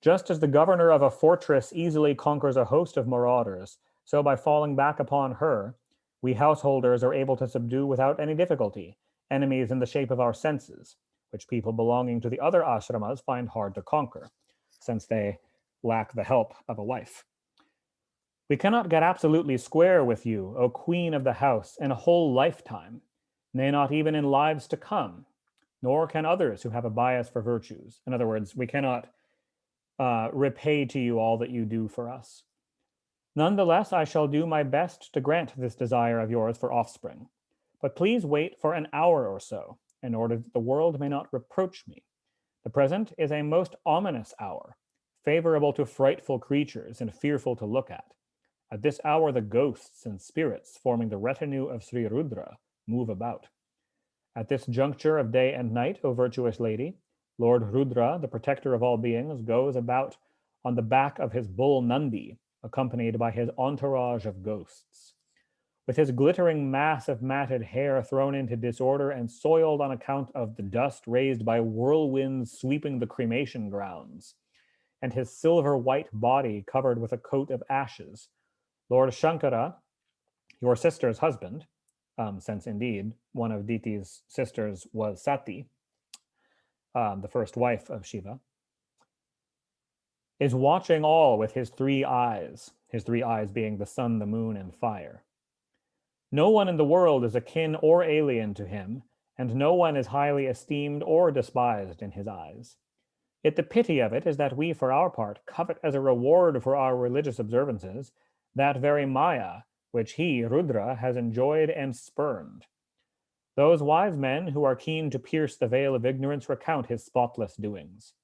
Just as the governor of a fortress easily conquers a host of marauders, so by falling back upon her, we householders are able to subdue without any difficulty enemies in the shape of our senses, which people belonging to the other ashramas find hard to conquer, since they lack the help of a wife. We cannot get absolutely square with you, O queen of the house, in a whole lifetime, nay, not even in lives to come, nor can others who have a bias for virtues. In other words, we cannot repay to you all that you do for us. Nonetheless, I shall do my best to grant this desire of yours for offspring. But please wait for an hour or so, in order that the world may not reproach me. The present is a most ominous hour, favorable to frightful creatures and fearful to look at. At this hour, the ghosts and spirits forming the retinue of Sri Rudra move about. At this juncture of day and night, O virtuous lady, Lord Rudra, the protector of all beings, goes about on the back of his bull Nandi, accompanied by his entourage of ghosts. With his glittering mass of matted hair thrown into disorder and soiled on account of the dust raised by whirlwinds sweeping the cremation grounds, and his silver white body covered with a coat of ashes, Lord Shankara, your sister's husband, since indeed one of Diti's sisters was Sati, the first wife of Shiva, is watching all with his 3 eyes being the sun, the moon, and fire. No one in the world is akin or alien to him, and no one is highly esteemed or despised in his eyes. Yet the pity of it is that we, for our part, covet as a reward for our religious observances that very Maya which he, Rudra, has enjoyed and spurned. Those wise men who are keen to pierce the veil of ignorance recount his spotless doings.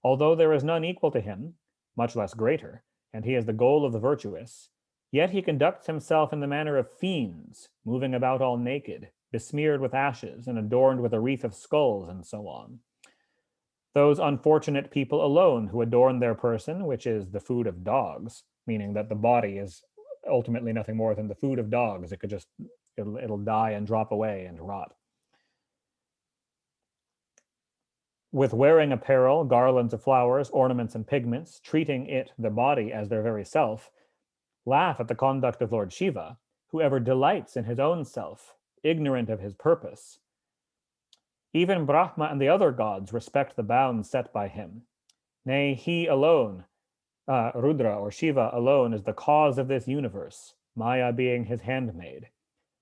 Although there is none equal to him, much less greater, and he is the goal of the virtuous, yet he conducts himself in the manner of fiends, moving about all naked, besmeared with ashes, and adorned with a wreath of skulls, and so on. Those unfortunate people alone who adorn their person, which is the food of dogs, meaning that the body is ultimately nothing more than the food of dogs. It'll die and drop away and rot. With wearing apparel, garlands of flowers, ornaments, and pigments, treating it, the body, as their very self, laugh at the conduct of Lord Shiva, who ever delights in his own self, ignorant of his purpose. Even Brahma and the other gods respect the bounds set by him. Nay, he alone, Rudra or Shiva alone, is the cause of this universe, Maya being his handmaid.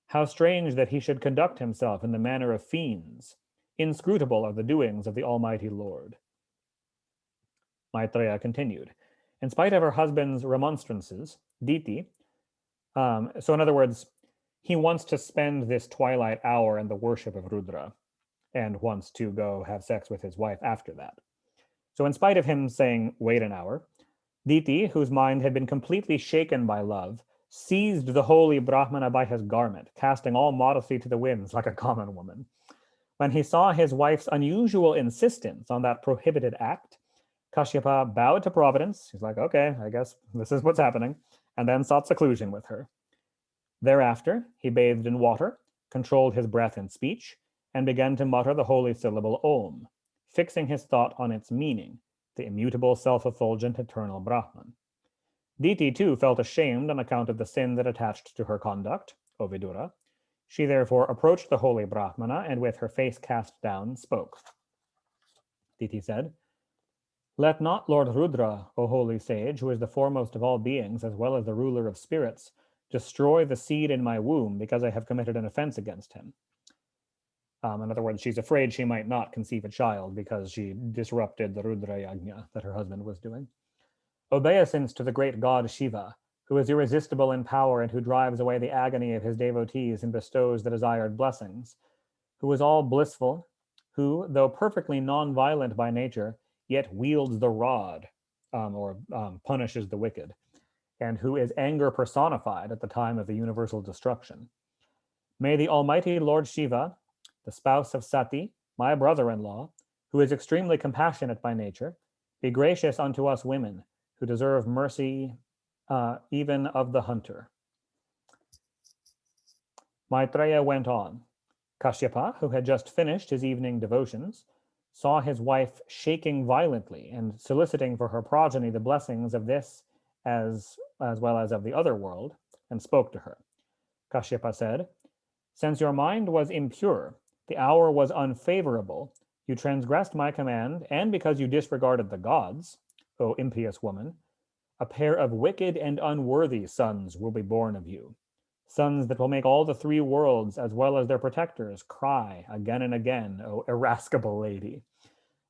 How strange that he should conduct himself in the manner of fiends. Inscrutable are the doings of the Almighty Lord. Maitreya continued. In spite of her husband's remonstrances, Diti, so in other words, he wants to spend this twilight hour in the worship of Rudra and wants to go have sex with his wife after that. So in spite of him saying, wait an hour, Diti, whose mind had been completely shaken by love, seized the holy Brahmana by his garment, casting all modesty to the winds like a common woman. When he saw his wife's unusual insistence on that prohibited act, Kashyapa bowed to Providence. He's like, okay, I guess this is what's happening, and then sought seclusion with her. Thereafter, he bathed in water, controlled his breath and speech, and began to mutter the holy syllable Om, fixing his thought on its meaning, the immutable, self-effulgent, eternal Brahman. Diti, too, felt ashamed on account of the sin that attached to her conduct, O Vidura. She therefore approached the holy Brahmana and with her face cast down spoke. Diti said, let not Lord Rudra, O holy sage, who is the foremost of all beings as well as the ruler of spirits, destroy the seed in my womb because I have committed an offense against him. In other words, she's afraid she might not conceive a child because she disrupted the Rudra Yajna that her husband was doing. Obeisance to the great god Shiva, who is irresistible in power and who drives away the agony of his devotees and bestows the desired blessings, who is all blissful, who, though perfectly non-violent by nature, yet wields the rod, or punishes the wicked, and who is anger personified at the time of the universal destruction. May the Almighty Lord Shiva, the spouse of Sati, my brother-in-law, who is extremely compassionate by nature, be gracious unto us women, who deserve mercy even of the hunter. Maitreya went on. Kashyapa, who had just finished his evening devotions, saw his wife shaking violently and soliciting for her progeny the blessings of this as well as of the other world, and spoke to her. Kashyapa said, since your mind was impure, the hour was unfavorable, you transgressed my command, and because you disregarded the gods, O impious woman, a pair of wicked and unworthy sons will be born of you, sons that will make all the three worlds as well as their protectors cry again and again, O irascible lady.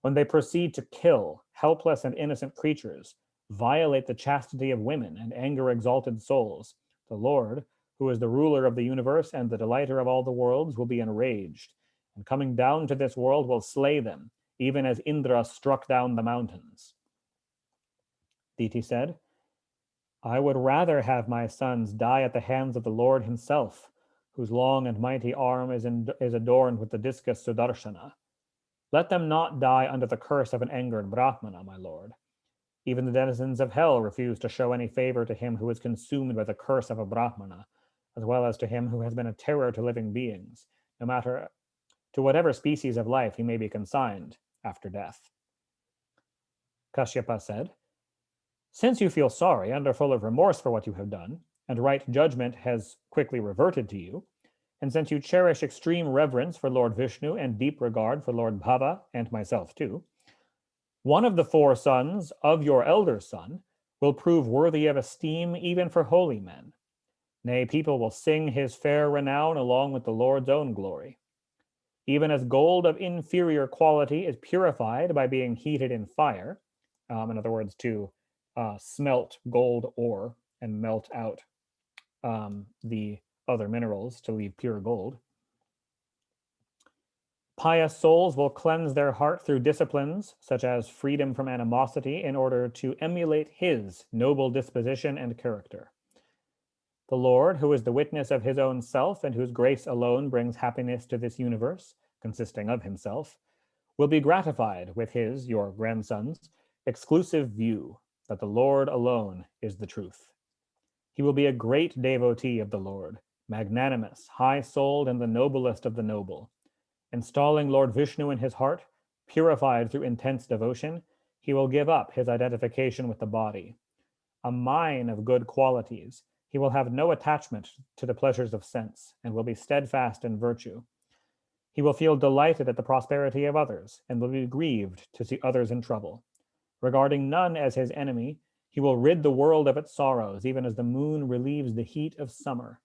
When they proceed to kill helpless and innocent creatures, violate the chastity of women, and anger exalted souls, the Lord, who is the ruler of the universe and the delighter of all the worlds, will be enraged, and coming down to this world will slay them, even as Indra struck down the mountains. Diti said, I would rather have my sons die at the hands of the Lord himself, whose long and mighty arm is adorned with the discus Sudarshana. Let them not die under the curse of an angered Brahmana, my lord. Even the denizens of hell refuse to show any favor to him who is consumed by the curse of a Brahmana, as well as to him who has been a terror to living beings, no matter to whatever species of life he may be consigned after death. Kashyapa said, since you feel sorry and are full of remorse for what you have done, and right judgment has quickly reverted to you, and since you cherish extreme reverence for Lord Vishnu and deep regard for Lord Bhava and myself too, one of the four sons of your elder son will prove worthy of esteem even for holy men. Nay, people will sing his fair renown along with the Lord's own glory. Even as gold of inferior quality is purified by being heated in fire, in other words, to smelt gold ore and melt out the other minerals to leave pure gold. Pious souls will cleanse their heart through disciplines such as freedom from animosity in order to emulate his noble disposition and character. The Lord, who is the witness of his own self and whose grace alone brings happiness to this universe, consisting of himself, will be gratified with his, your grandson's, exclusive view that the Lord alone is the truth. He will be a great devotee of the Lord, magnanimous, high-souled, and the noblest of the noble. Installing Lord Vishnu in his heart, purified through intense devotion, he will give up his identification with the body. A mine of good qualities, he will have no attachment to the pleasures of sense and will be steadfast in virtue. He will feel delighted at the prosperity of others and will be grieved to see others in trouble. Regarding none as his enemy, he will rid the world of its sorrows, even as the moon relieves the heat of summer.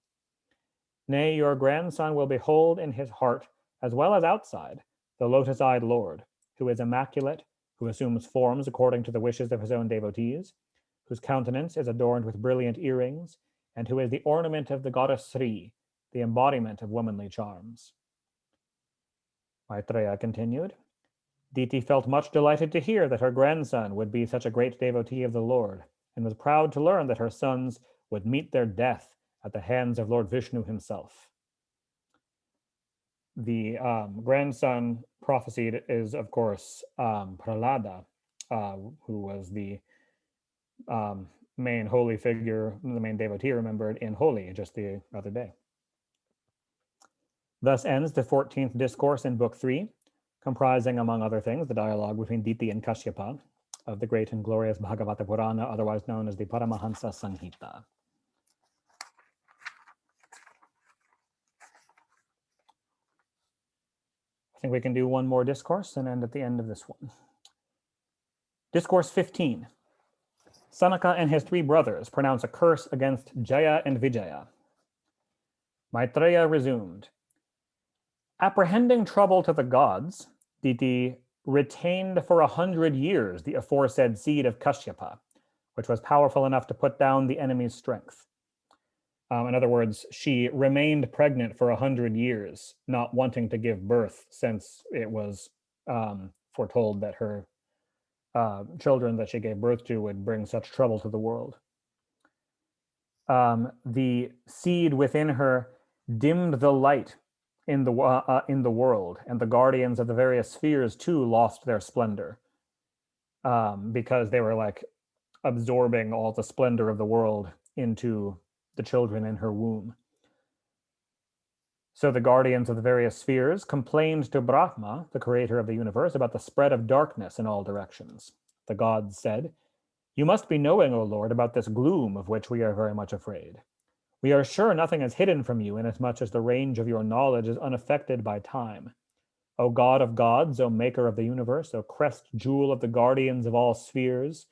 Nay, your grandson will behold in his heart, as well as outside, the lotus-eyed Lord, who is immaculate, who assumes forms according to the wishes of his own devotees, whose countenance is adorned with brilliant earrings, and who is the ornament of the goddess Sri, the embodiment of womanly charms. Maitreya continued, Diti felt much delighted to hear that her grandson would be such a great devotee of the Lord, and was proud to learn that her sons would meet their death at the hands of Lord Vishnu himself. The grandson prophesied is, of course, Prahlada, who was the main holy figure, the main devotee remembered in Holi just the other day. Thus ends the 14th discourse in Book 3, comprising, among other things, the dialogue between Diti and Kashyapa of the great and glorious Bhagavata Purana, otherwise known as the Paramahansa Samhita. I think we can do one more discourse and end at the end of this one. Discourse 15. Sanaka and his three brothers pronounce a curse against Jaya and Vijaya. Maitreya resumed. Apprehending trouble to the gods, Diti retained for 100 years the aforesaid seed of Kashyapa, which was powerful enough to put down the enemy's strength. In other words, she remained pregnant for 100 years, not wanting to give birth since it was foretold that her children that she gave birth to would bring such trouble to the world. The seed within her dimmed the light in the world, and the guardians of the various spheres too lost their splendor, because they were like absorbing all the splendor of the world into the children in her womb. So the guardians of the various spheres complained to Brahma, the creator of the universe, about the spread of darkness in all directions. The gods said, "You must be knowing, O Lord, about this gloom of which we are very much afraid. We are sure nothing is hidden from you, inasmuch as the range of your knowledge is unaffected by time. O God of gods, O maker of the universe, O crest jewel of the guardians of all spheres,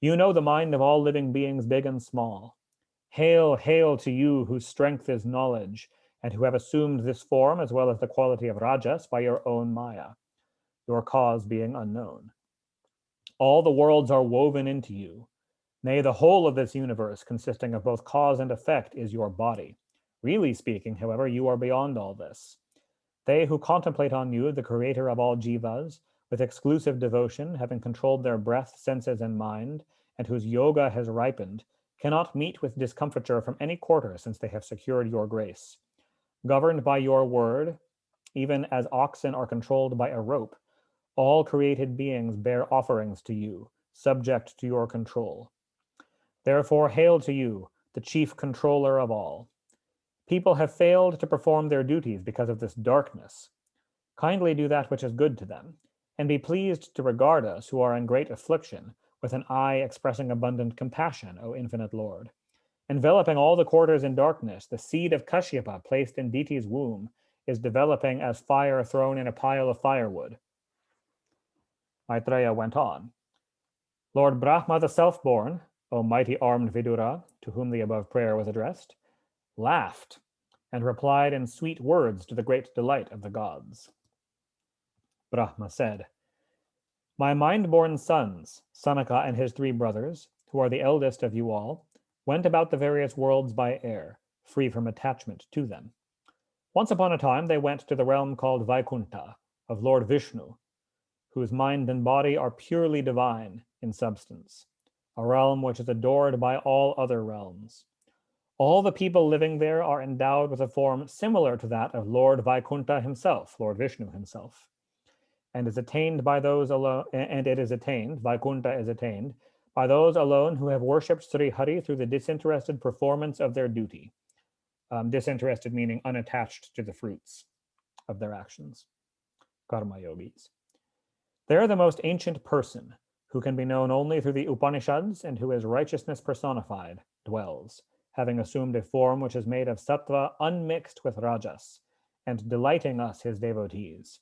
you know the mind of all living beings, big and small. Hail, hail to you whose strength is knowledge, and who have assumed this form as well as the quality of Rajas by your own Maya, your cause being unknown. All the worlds are woven into you. Nay, the whole of this universe, consisting of both cause and effect, is your body. Really speaking, however, you are beyond all this. They who contemplate on you, the creator of all jivas, with exclusive devotion, having controlled their breath, senses, and mind, and whose yoga has ripened, cannot meet with discomfiture from any quarter since they have secured your grace. Governed by your word, even as oxen are controlled by a rope, all created beings bear offerings to you, subject to your control. Therefore, hail to you, the chief controller of all. People have failed to perform their duties because of this darkness. Kindly do that which is good to them, and be pleased to regard us who are in great affliction with an eye expressing abundant compassion, O infinite Lord. Enveloping all the quarters in darkness, the seed of Kashyapa placed in Diti's womb is developing as fire thrown in a pile of firewood. Maitreya went on. Lord Brahma the self-born, O mighty armed Vidura, to whom the above prayer was addressed, laughed and replied in sweet words to the great delight of the gods. Brahma said, My mind-born sons, Sanaka and his three brothers, who are the eldest of you all, went about the various worlds by air, free from attachment to them. Once upon a time, they went to the realm called Vaikunta, of Lord Vishnu, whose mind and body are purely divine in substance, a realm which is adored by all other realms. All the people living there are endowed with a form similar to that of Lord Vaikunta himself, Lord Vishnu himself, and is attained by those alone, and it is attained, Vaikunta is attained, by those alone who have worshipped Sri Hari through the disinterested performance of their duty. Disinterested meaning unattached to the fruits of their actions, karma yogis. They are the most ancient person, who can be known only through the Upanishads and who is righteousness personified, dwells, having assumed a form which is made of sattva unmixed with rajas, and delighting us, his devotees.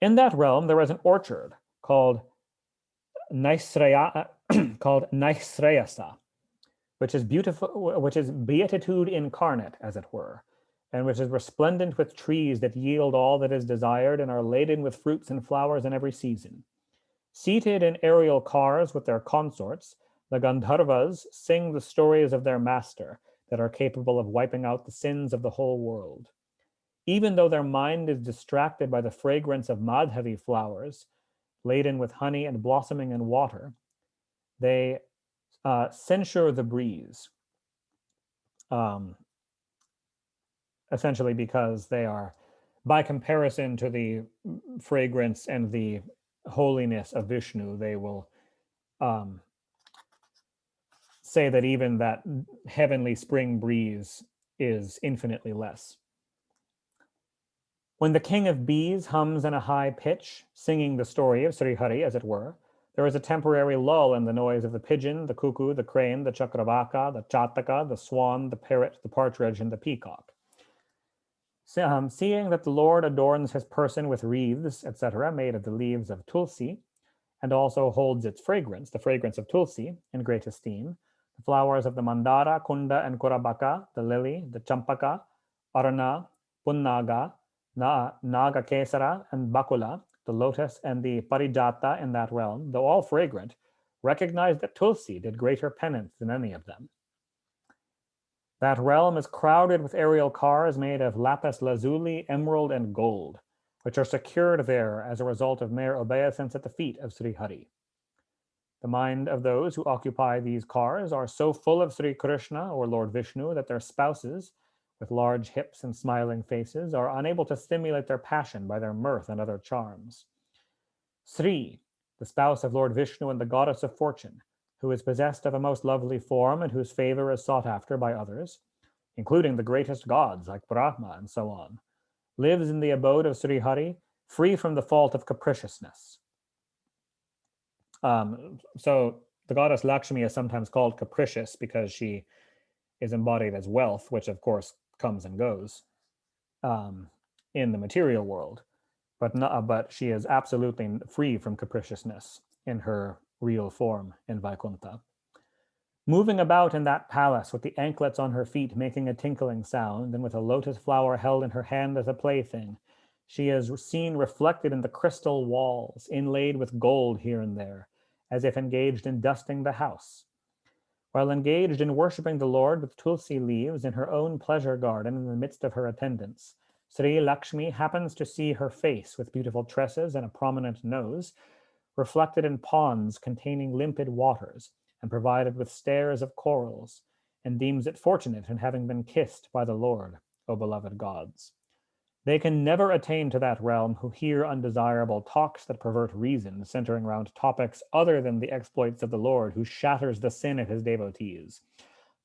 In that realm there is an orchard called Naisrayasa, which is beautiful, which is beatitude incarnate, as it were, and which is resplendent with trees that yield all that is desired and are laden with fruits and flowers in every season. Seated in aerial cars with their consorts, the Gandharvas sing the stories of their master that are capable of wiping out the sins of the whole world. Even though their mind is distracted by the fragrance of Madhavi flowers, laden with honey and blossoming in water, they censure the breeze, essentially because they are, by comparison to the fragrance and the holiness of Vishnu, they will say that even that heavenly spring breeze is infinitely less. When the king of bees hums in a high pitch, singing the story of Sri Hari, as it were, there is a temporary lull in the noise of the pigeon, the cuckoo, the crane, the chakravaka, the chataka, the swan, the parrot, the partridge, and the peacock. Seeing that the Lord adorns his person with wreaths, etc., made of the leaves of tulsi, and also holds its fragrance, the fragrance of tulsi, in great esteem, the flowers of the mandara, kunda, and kurabaka, the lily, the champaka, arana, punnaga, naga kesara, and bakula, the lotus, and the parijata in that realm, though all fragrant, recognize that tulsi did greater penance than any of them. That realm is crowded with aerial cars made of lapis lazuli, emerald, and gold, which are secured there as a result of mere obeisance at the feet of Sri Hari. The mind of those who occupy these cars are so full of Sri Krishna or Lord Vishnu that their spouses, with large hips and smiling faces, are unable to stimulate their passion by their mirth and other charms. Sri, the spouse of Lord Vishnu and the goddess of fortune, who is possessed of a most lovely form and whose favor is sought after by others, including the greatest gods like Brahma and so on, lives in the abode of Sri Hari, free from the fault of capriciousness. So the goddess Lakshmi is sometimes called capricious because she is embodied as wealth, which of course comes and goes in the material world, but she is absolutely free from capriciousness in her real form in Vaikuntha. Moving about in that palace with the anklets on her feet making a tinkling sound, and with a lotus flower held in her hand as a plaything, she is seen reflected in the crystal walls, inlaid with gold here and there, as if engaged in dusting the house. While engaged in worshipping the Lord with tulsi leaves in her own pleasure garden in the midst of her attendants, Sri Lakshmi happens to see her face with beautiful tresses and a prominent nose, reflected in ponds containing limpid waters and provided with stairs of corals, and deems it fortunate in having been kissed by the Lord, O beloved gods. They can never attain to that realm who hear undesirable talks that pervert reason, centering around topics other than the exploits of the Lord, who shatters the sin of his devotees.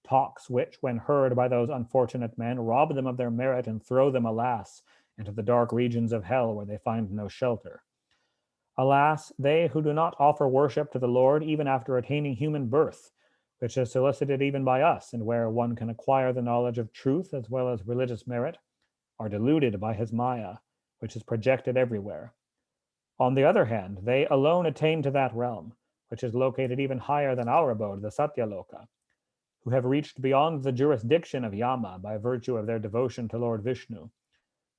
Talks which, when heard by those unfortunate men, rob them of their merit and throw them, alas, into the dark regions of hell where they find no shelter. Alas, they who do not offer worship to the Lord even after attaining human birth, which is solicited even by us, and where one can acquire the knowledge of truth as well as religious merit, are deluded by his Maya, which is projected everywhere. On the other hand, they alone attain to that realm, which is located even higher than our abode, the Satyaloka, who have reached beyond the jurisdiction of Yama by virtue of their devotion to Lord Vishnu,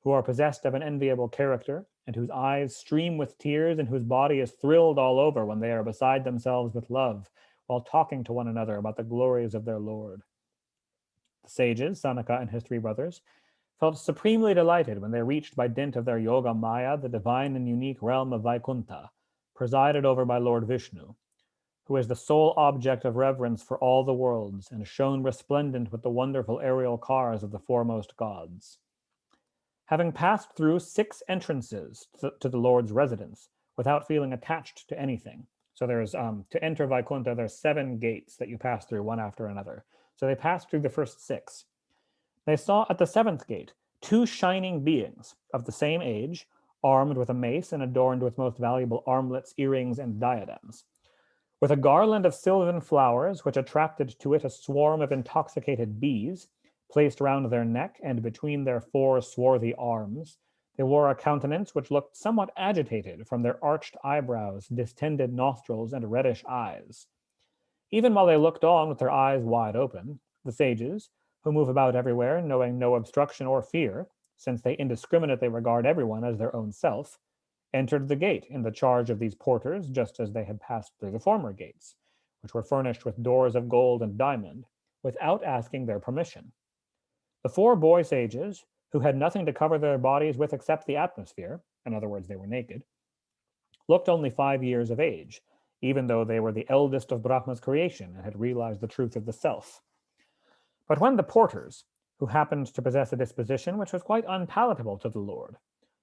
who are possessed of an enviable character, and whose eyes stream with tears, and whose body is thrilled all over when they are beside themselves with love, while talking to one another about the glories of their Lord. The sages, Sanaka and his three brothers, felt supremely delighted when they reached by dint of their yoga maya the divine and unique realm of Vaikuntha, presided over by Lord Vishnu, who is the sole object of reverence for all the worlds and shone resplendent with the wonderful aerial cars of the foremost gods. Having passed through 6 entrances to the Lord's residence without feeling attached to anything. So there's, to enter Vaikuntha, there's 7 gates that you pass through one after another. So they passed through the first 6. They saw at the 7th gate 2 shining beings of the same age, armed with a mace and adorned with most valuable armlets, earrings, and diadems. With a garland of sylvan flowers, which attracted to it a swarm of intoxicated bees, placed round their neck and between their 4 swarthy arms, they wore a countenance which looked somewhat agitated from their arched eyebrows, distended nostrils, and reddish eyes. Even while they looked on with their eyes wide open, the sages, who move about everywhere knowing no obstruction or fear, since they indiscriminately regard everyone as their own self, entered the gate in the charge of these porters, just as they had passed through the former gates, which were furnished with doors of gold and diamond, without asking their permission. The 4 boy sages, who had nothing to cover their bodies with except the atmosphere, in other words, they were naked, looked only 5 years of age, even though they were the eldest of Brahma's creation and had realized the truth of the self. But when the porters, who happened to possess a disposition which was quite unpalatable to the Lord,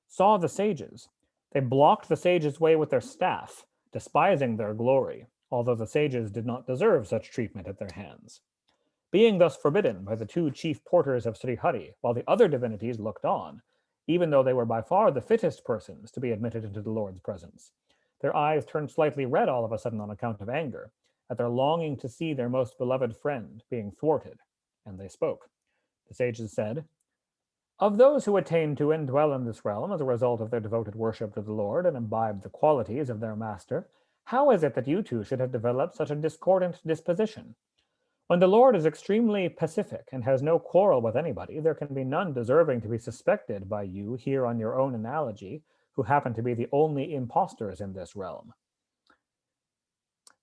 saw the sages, they blocked the sages' way with their staff, despising their glory, although the sages did not deserve such treatment at their hands. Being thus forbidden by the 2 chief porters of Sri Hari, while the other divinities looked on, even though they were by far the fittest persons to be admitted into the Lord's presence, their eyes turned slightly red all of a sudden on account of anger, at their longing to see their most beloved friend being thwarted, and they spoke. The sages said, "Of those who attain to and dwell in this realm as a result of their devoted worship to the Lord and imbibe the qualities of their master, how is it that you 2 should have developed such a discordant disposition? When the Lord is extremely pacific and has no quarrel with anybody, there can be none deserving to be suspected by you here on your own analogy, who happen to be the only impostors in this realm.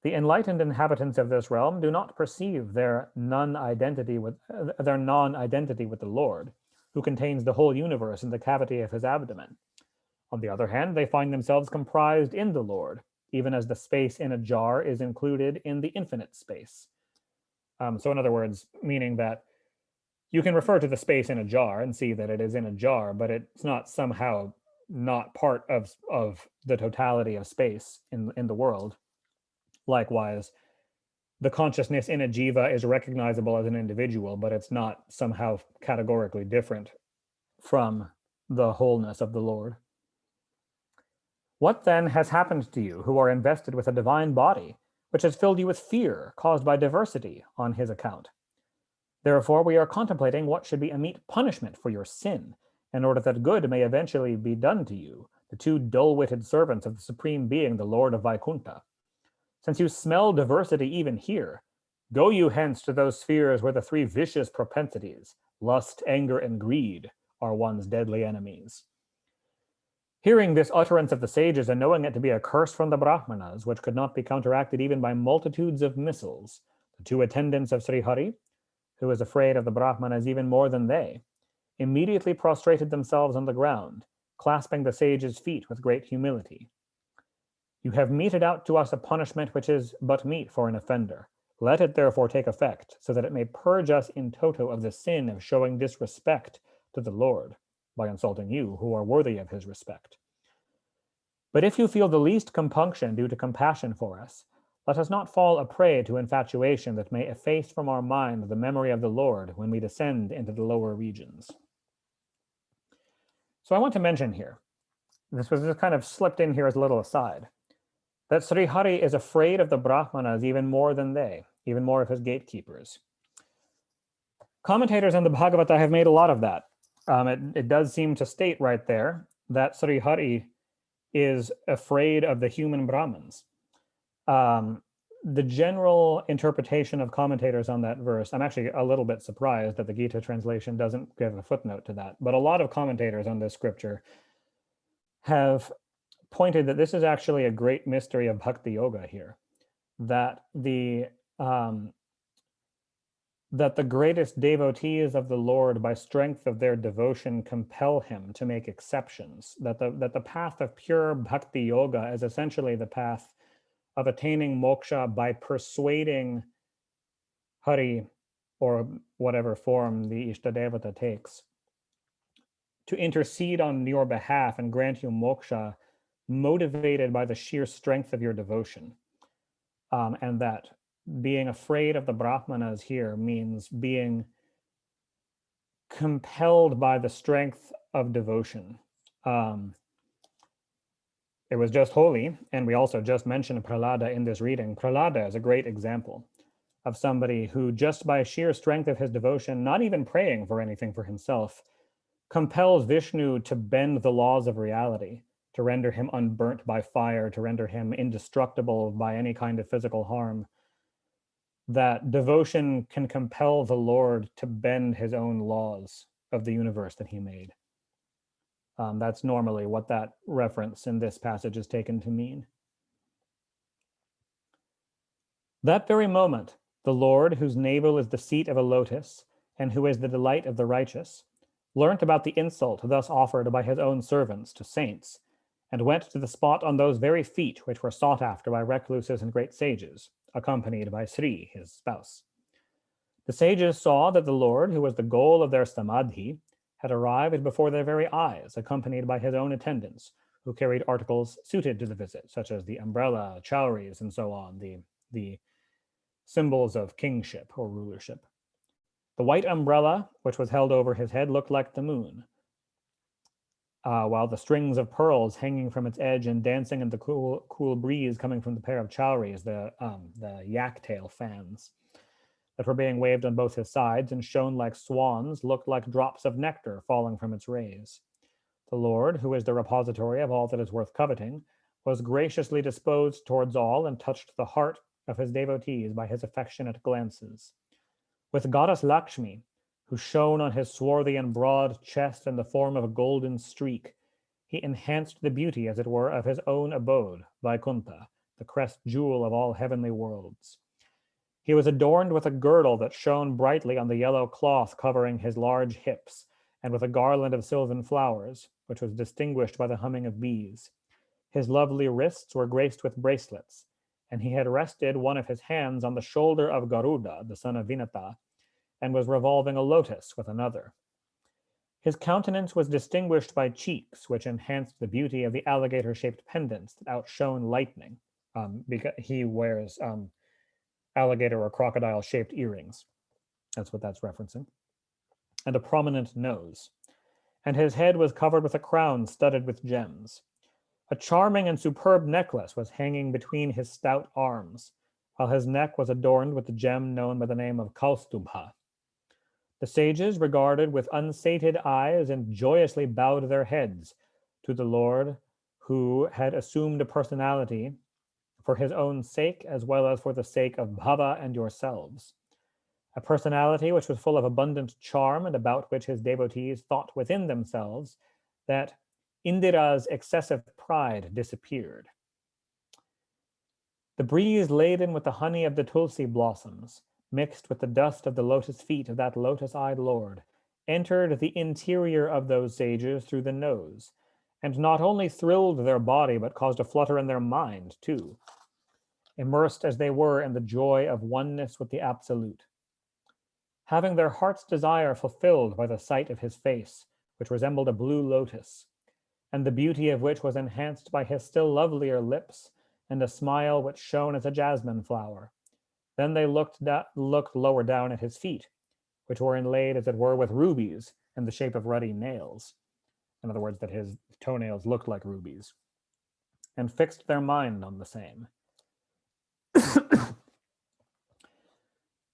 The enlightened inhabitants of this realm do not perceive their non-identity with the Lord, who contains the whole universe in the cavity of his abdomen. On the other hand, they find themselves comprised in the Lord, even as the space in a jar is included in the infinite space." So in other words, meaning that you can refer to the space in a jar and see that it is in a jar, but it's not somehow not part of the totality of space in the world. Likewise, the consciousness in a jiva is recognizable as an individual, but it's not somehow categorically different from the wholeness of the Lord. What then has happened to you who are invested with a divine body, which has filled you with fear caused by diversity on his account? Therefore, we are contemplating what should be a meet punishment for your sin, in order that good may eventually be done to you, the 2 dull-witted servants of the Supreme Being, the Lord of Vaikuntha. Since you smell diversity even here, go you hence to those spheres where the 3 vicious propensities, lust, anger, and greed, are one's deadly enemies. Hearing this utterance of the sages and knowing it to be a curse from the Brahmanas, which could not be counteracted even by multitudes of missiles, the 2 attendants of Sri Hari, who was afraid of the Brahmanas even more than they, immediately prostrated themselves on the ground, clasping the sages' feet with great humility. "You have meted out to us a punishment which is but meet for an offender. Let it therefore take effect, so that it may purge us in toto of the sin of showing disrespect to the Lord, by insulting you, who are worthy of his respect. But if you feel the least compunction due to compassion for us, let us not fall a prey to infatuation that may efface from our mind the memory of the Lord when we descend into the lower regions." So I want to mention here, this was just kind of slipped in here as a little aside, that Sri Hari is afraid of the Brahmanas even more than they, even more of his gatekeepers. Commentators on the Bhagavata have made a lot of that. It does seem to state right there that Sri Hari is afraid of the human Brahmins. The general interpretation of commentators on that verse, I'm actually a little bit surprised that the Gita translation doesn't give a footnote to that, but a lot of commentators on this scripture have pointed that this is actually a great mystery of bhakti yoga here, that the that the greatest devotees of the Lord, by strength of their devotion, compel him to make exceptions, that the path of pure bhakti yoga is essentially the path of attaining moksha by persuading Hari, or whatever form the Ishtadevata takes, to intercede on your behalf and grant you moksha, motivated by the sheer strength of your devotion. And that being afraid of the Brahmanas here means being compelled by the strength of devotion. It was just holy, and we also just mentioned Prahlada in this reading. Prahlada is a great example of somebody who, just by sheer strength of his devotion, not even praying for anything for himself, compels Vishnu to bend the laws of reality, to render him unburnt by fire, to render him indestructible by any kind of physical harm. That devotion can compel the Lord to bend his own laws of the universe that he made. That's normally what that reference in this passage is taken to mean. That very moment, the Lord, whose navel is the seat of a lotus, and who is the delight of the righteous, learnt about the insult thus offered by his own servants to saints, and went to the spot on those very feet which were sought after by recluses and great sages, accompanied by Sri, his spouse. The sages saw that the Lord, who was the goal of their samadhi, had arrived before their very eyes, accompanied by his own attendants, who carried articles suited to the visit, such as the umbrella, chowries, and so on, the symbols of kingship or rulership. The white umbrella, which was held over his head, looked like the moon, while the strings of pearls hanging from its edge and dancing in the cool breeze coming from the pair of chowries, the yak tail fans, that were being waved on both his sides and shone like swans, looked like drops of nectar falling from its rays. The Lord, who is the repository of all that is worth coveting, was graciously disposed towards all and touched the heart of his devotees by his affectionate glances. With goddess Lakshmi, who shone on his swarthy and broad chest in the form of a golden streak, he enhanced the beauty, as it were, of his own abode, Vaikuntha, the crest jewel of all heavenly worlds. He was adorned with a girdle that shone brightly on the yellow cloth covering his large hips, and with a garland of sylvan flowers, which was distinguished by the humming of bees. His lovely wrists were graced with bracelets, and he had rested one of his hands on the shoulder of Garuda, the son of Vinata, and was revolving a lotus with another. His countenance was distinguished by cheeks, which enhanced the beauty of the alligator-shaped pendants that outshone lightning, because he wears alligator or crocodile-shaped earrings. That's what that's referencing. And a prominent nose. And his head was covered with a crown studded with gems. A charming and superb necklace was hanging between his stout arms, while his neck was adorned with the gem known by the name of Kaustubha. The sages regarded with unsated eyes and joyously bowed their heads to the Lord, who had assumed a personality for his own sake as well as for the sake of Bhava and yourselves. A personality which was full of abundant charm and about which his devotees thought within themselves that Indira's excessive pride disappeared. The breeze laden with the honey of the tulsi blossoms, mixed with the dust of the lotus feet of that lotus-eyed Lord, entered the interior of those sages through the nose, and not only thrilled their body, but caused a flutter in their mind too, immersed as they were in the joy of oneness with the Absolute. Having their heart's desire fulfilled by the sight of his face, which resembled a blue lotus, and the beauty of which was enhanced by his still lovelier lips and a smile which shone as a jasmine flower, then they looked lower down at his feet, which were inlaid, as it were, with rubies in the shape of ruddy nails. In other words, that his toenails looked like rubies, and fixed their mind on the same.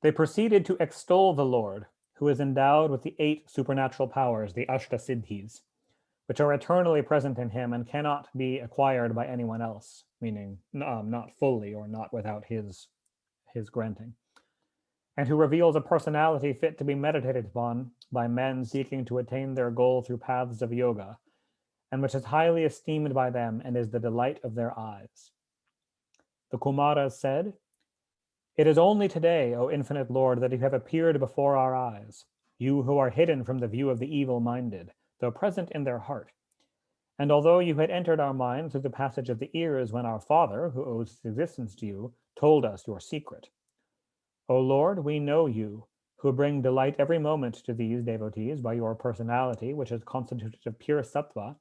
They proceeded to extol the Lord, who is endowed with the 8 supernatural powers, the Ashtasiddhis, which are eternally present in him and cannot be acquired by anyone else, meaning not fully or not without his granting, and who reveals a personality fit to be meditated upon by men seeking to attain their goal through paths of yoga, and which is highly esteemed by them and is the delight of their eyes. The Kumaras said, It is only today, O infinite Lord, that you have appeared before our eyes, you who are hidden from the view of the evil-minded, though present in their heart. And although you had entered our mind through the passage of the ears when our Father, who owes his existence to you, told us your secret. O Lord, we know you, who bring delight every moment to these devotees by your personality, which is constituted of pure sattva,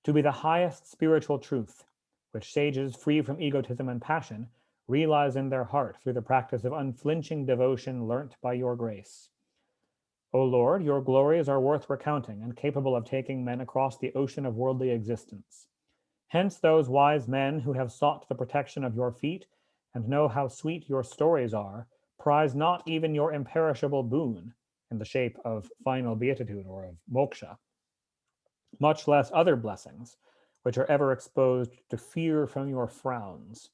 to be the highest spiritual truth, which sages free from egotism and passion realize in their heart through the practice of unflinching devotion learnt by your grace. O Lord, your glories are worth recounting and capable of taking men across the ocean of worldly existence. Hence those wise men who have sought the protection of your feet and know how sweet your stories are, prize not even your imperishable boon in the shape of final beatitude or of moksha, much less other blessings, which are ever exposed to fear from your frowns.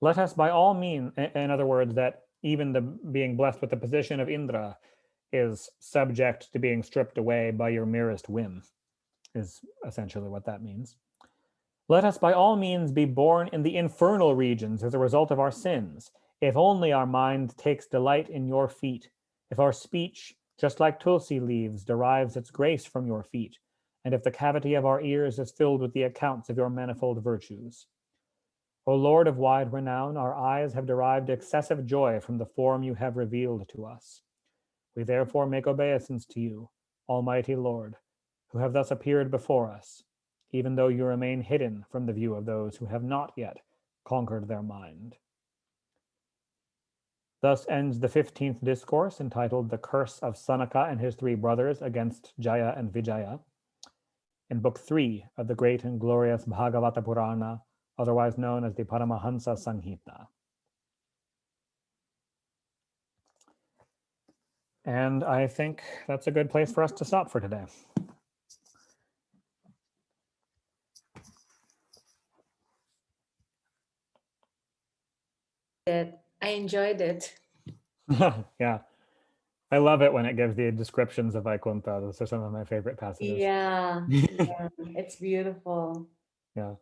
Let us by all means, in other words, that even the being blessed with the position of Indra is subject to being stripped away by your merest whim, is essentially what that means. Let us by all means be born in the infernal regions as a result of our sins, if only our mind takes delight in your feet, if our speech, just like Tulsi leaves, derives its grace from your feet, and if the cavity of our ears is filled with the accounts of your manifold virtues. O Lord of wide renown, our eyes have derived excessive joy from the form you have revealed to us. We therefore make obeisance to you, Almighty Lord, who have thus appeared before us, even though you remain hidden from the view of those who have not yet conquered their mind. Thus ends the 15th discourse, entitled The Curse of Sanaka and His Three Brothers Against Jaya and Vijaya, in Book 3 of the great and glorious Bhagavata Purana, otherwise known as the Paramahansa Samhita. And I think that's a good place for us to stop for today. I enjoyed it. Yeah. I love it when it gives the descriptions of Vaikuntha. Those are some of my favorite passages. Yeah, it's beautiful. Yeah.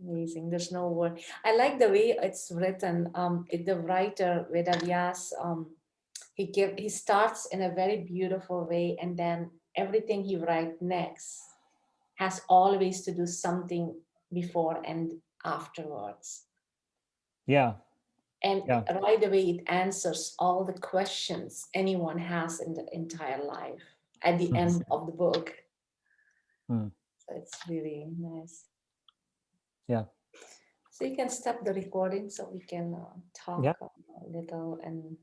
Amazing. There's no word. I like the way it's written. The writer Vedavyas, he starts in a very beautiful way, and then everything he writes next has always to do something before and afterwards. Yeah. And Yeah. right away, it answers all the questions anyone has in the entire life at the end of the book. So it's really nice. Yeah. So you can stop the recording so we can talk Yeah. a little and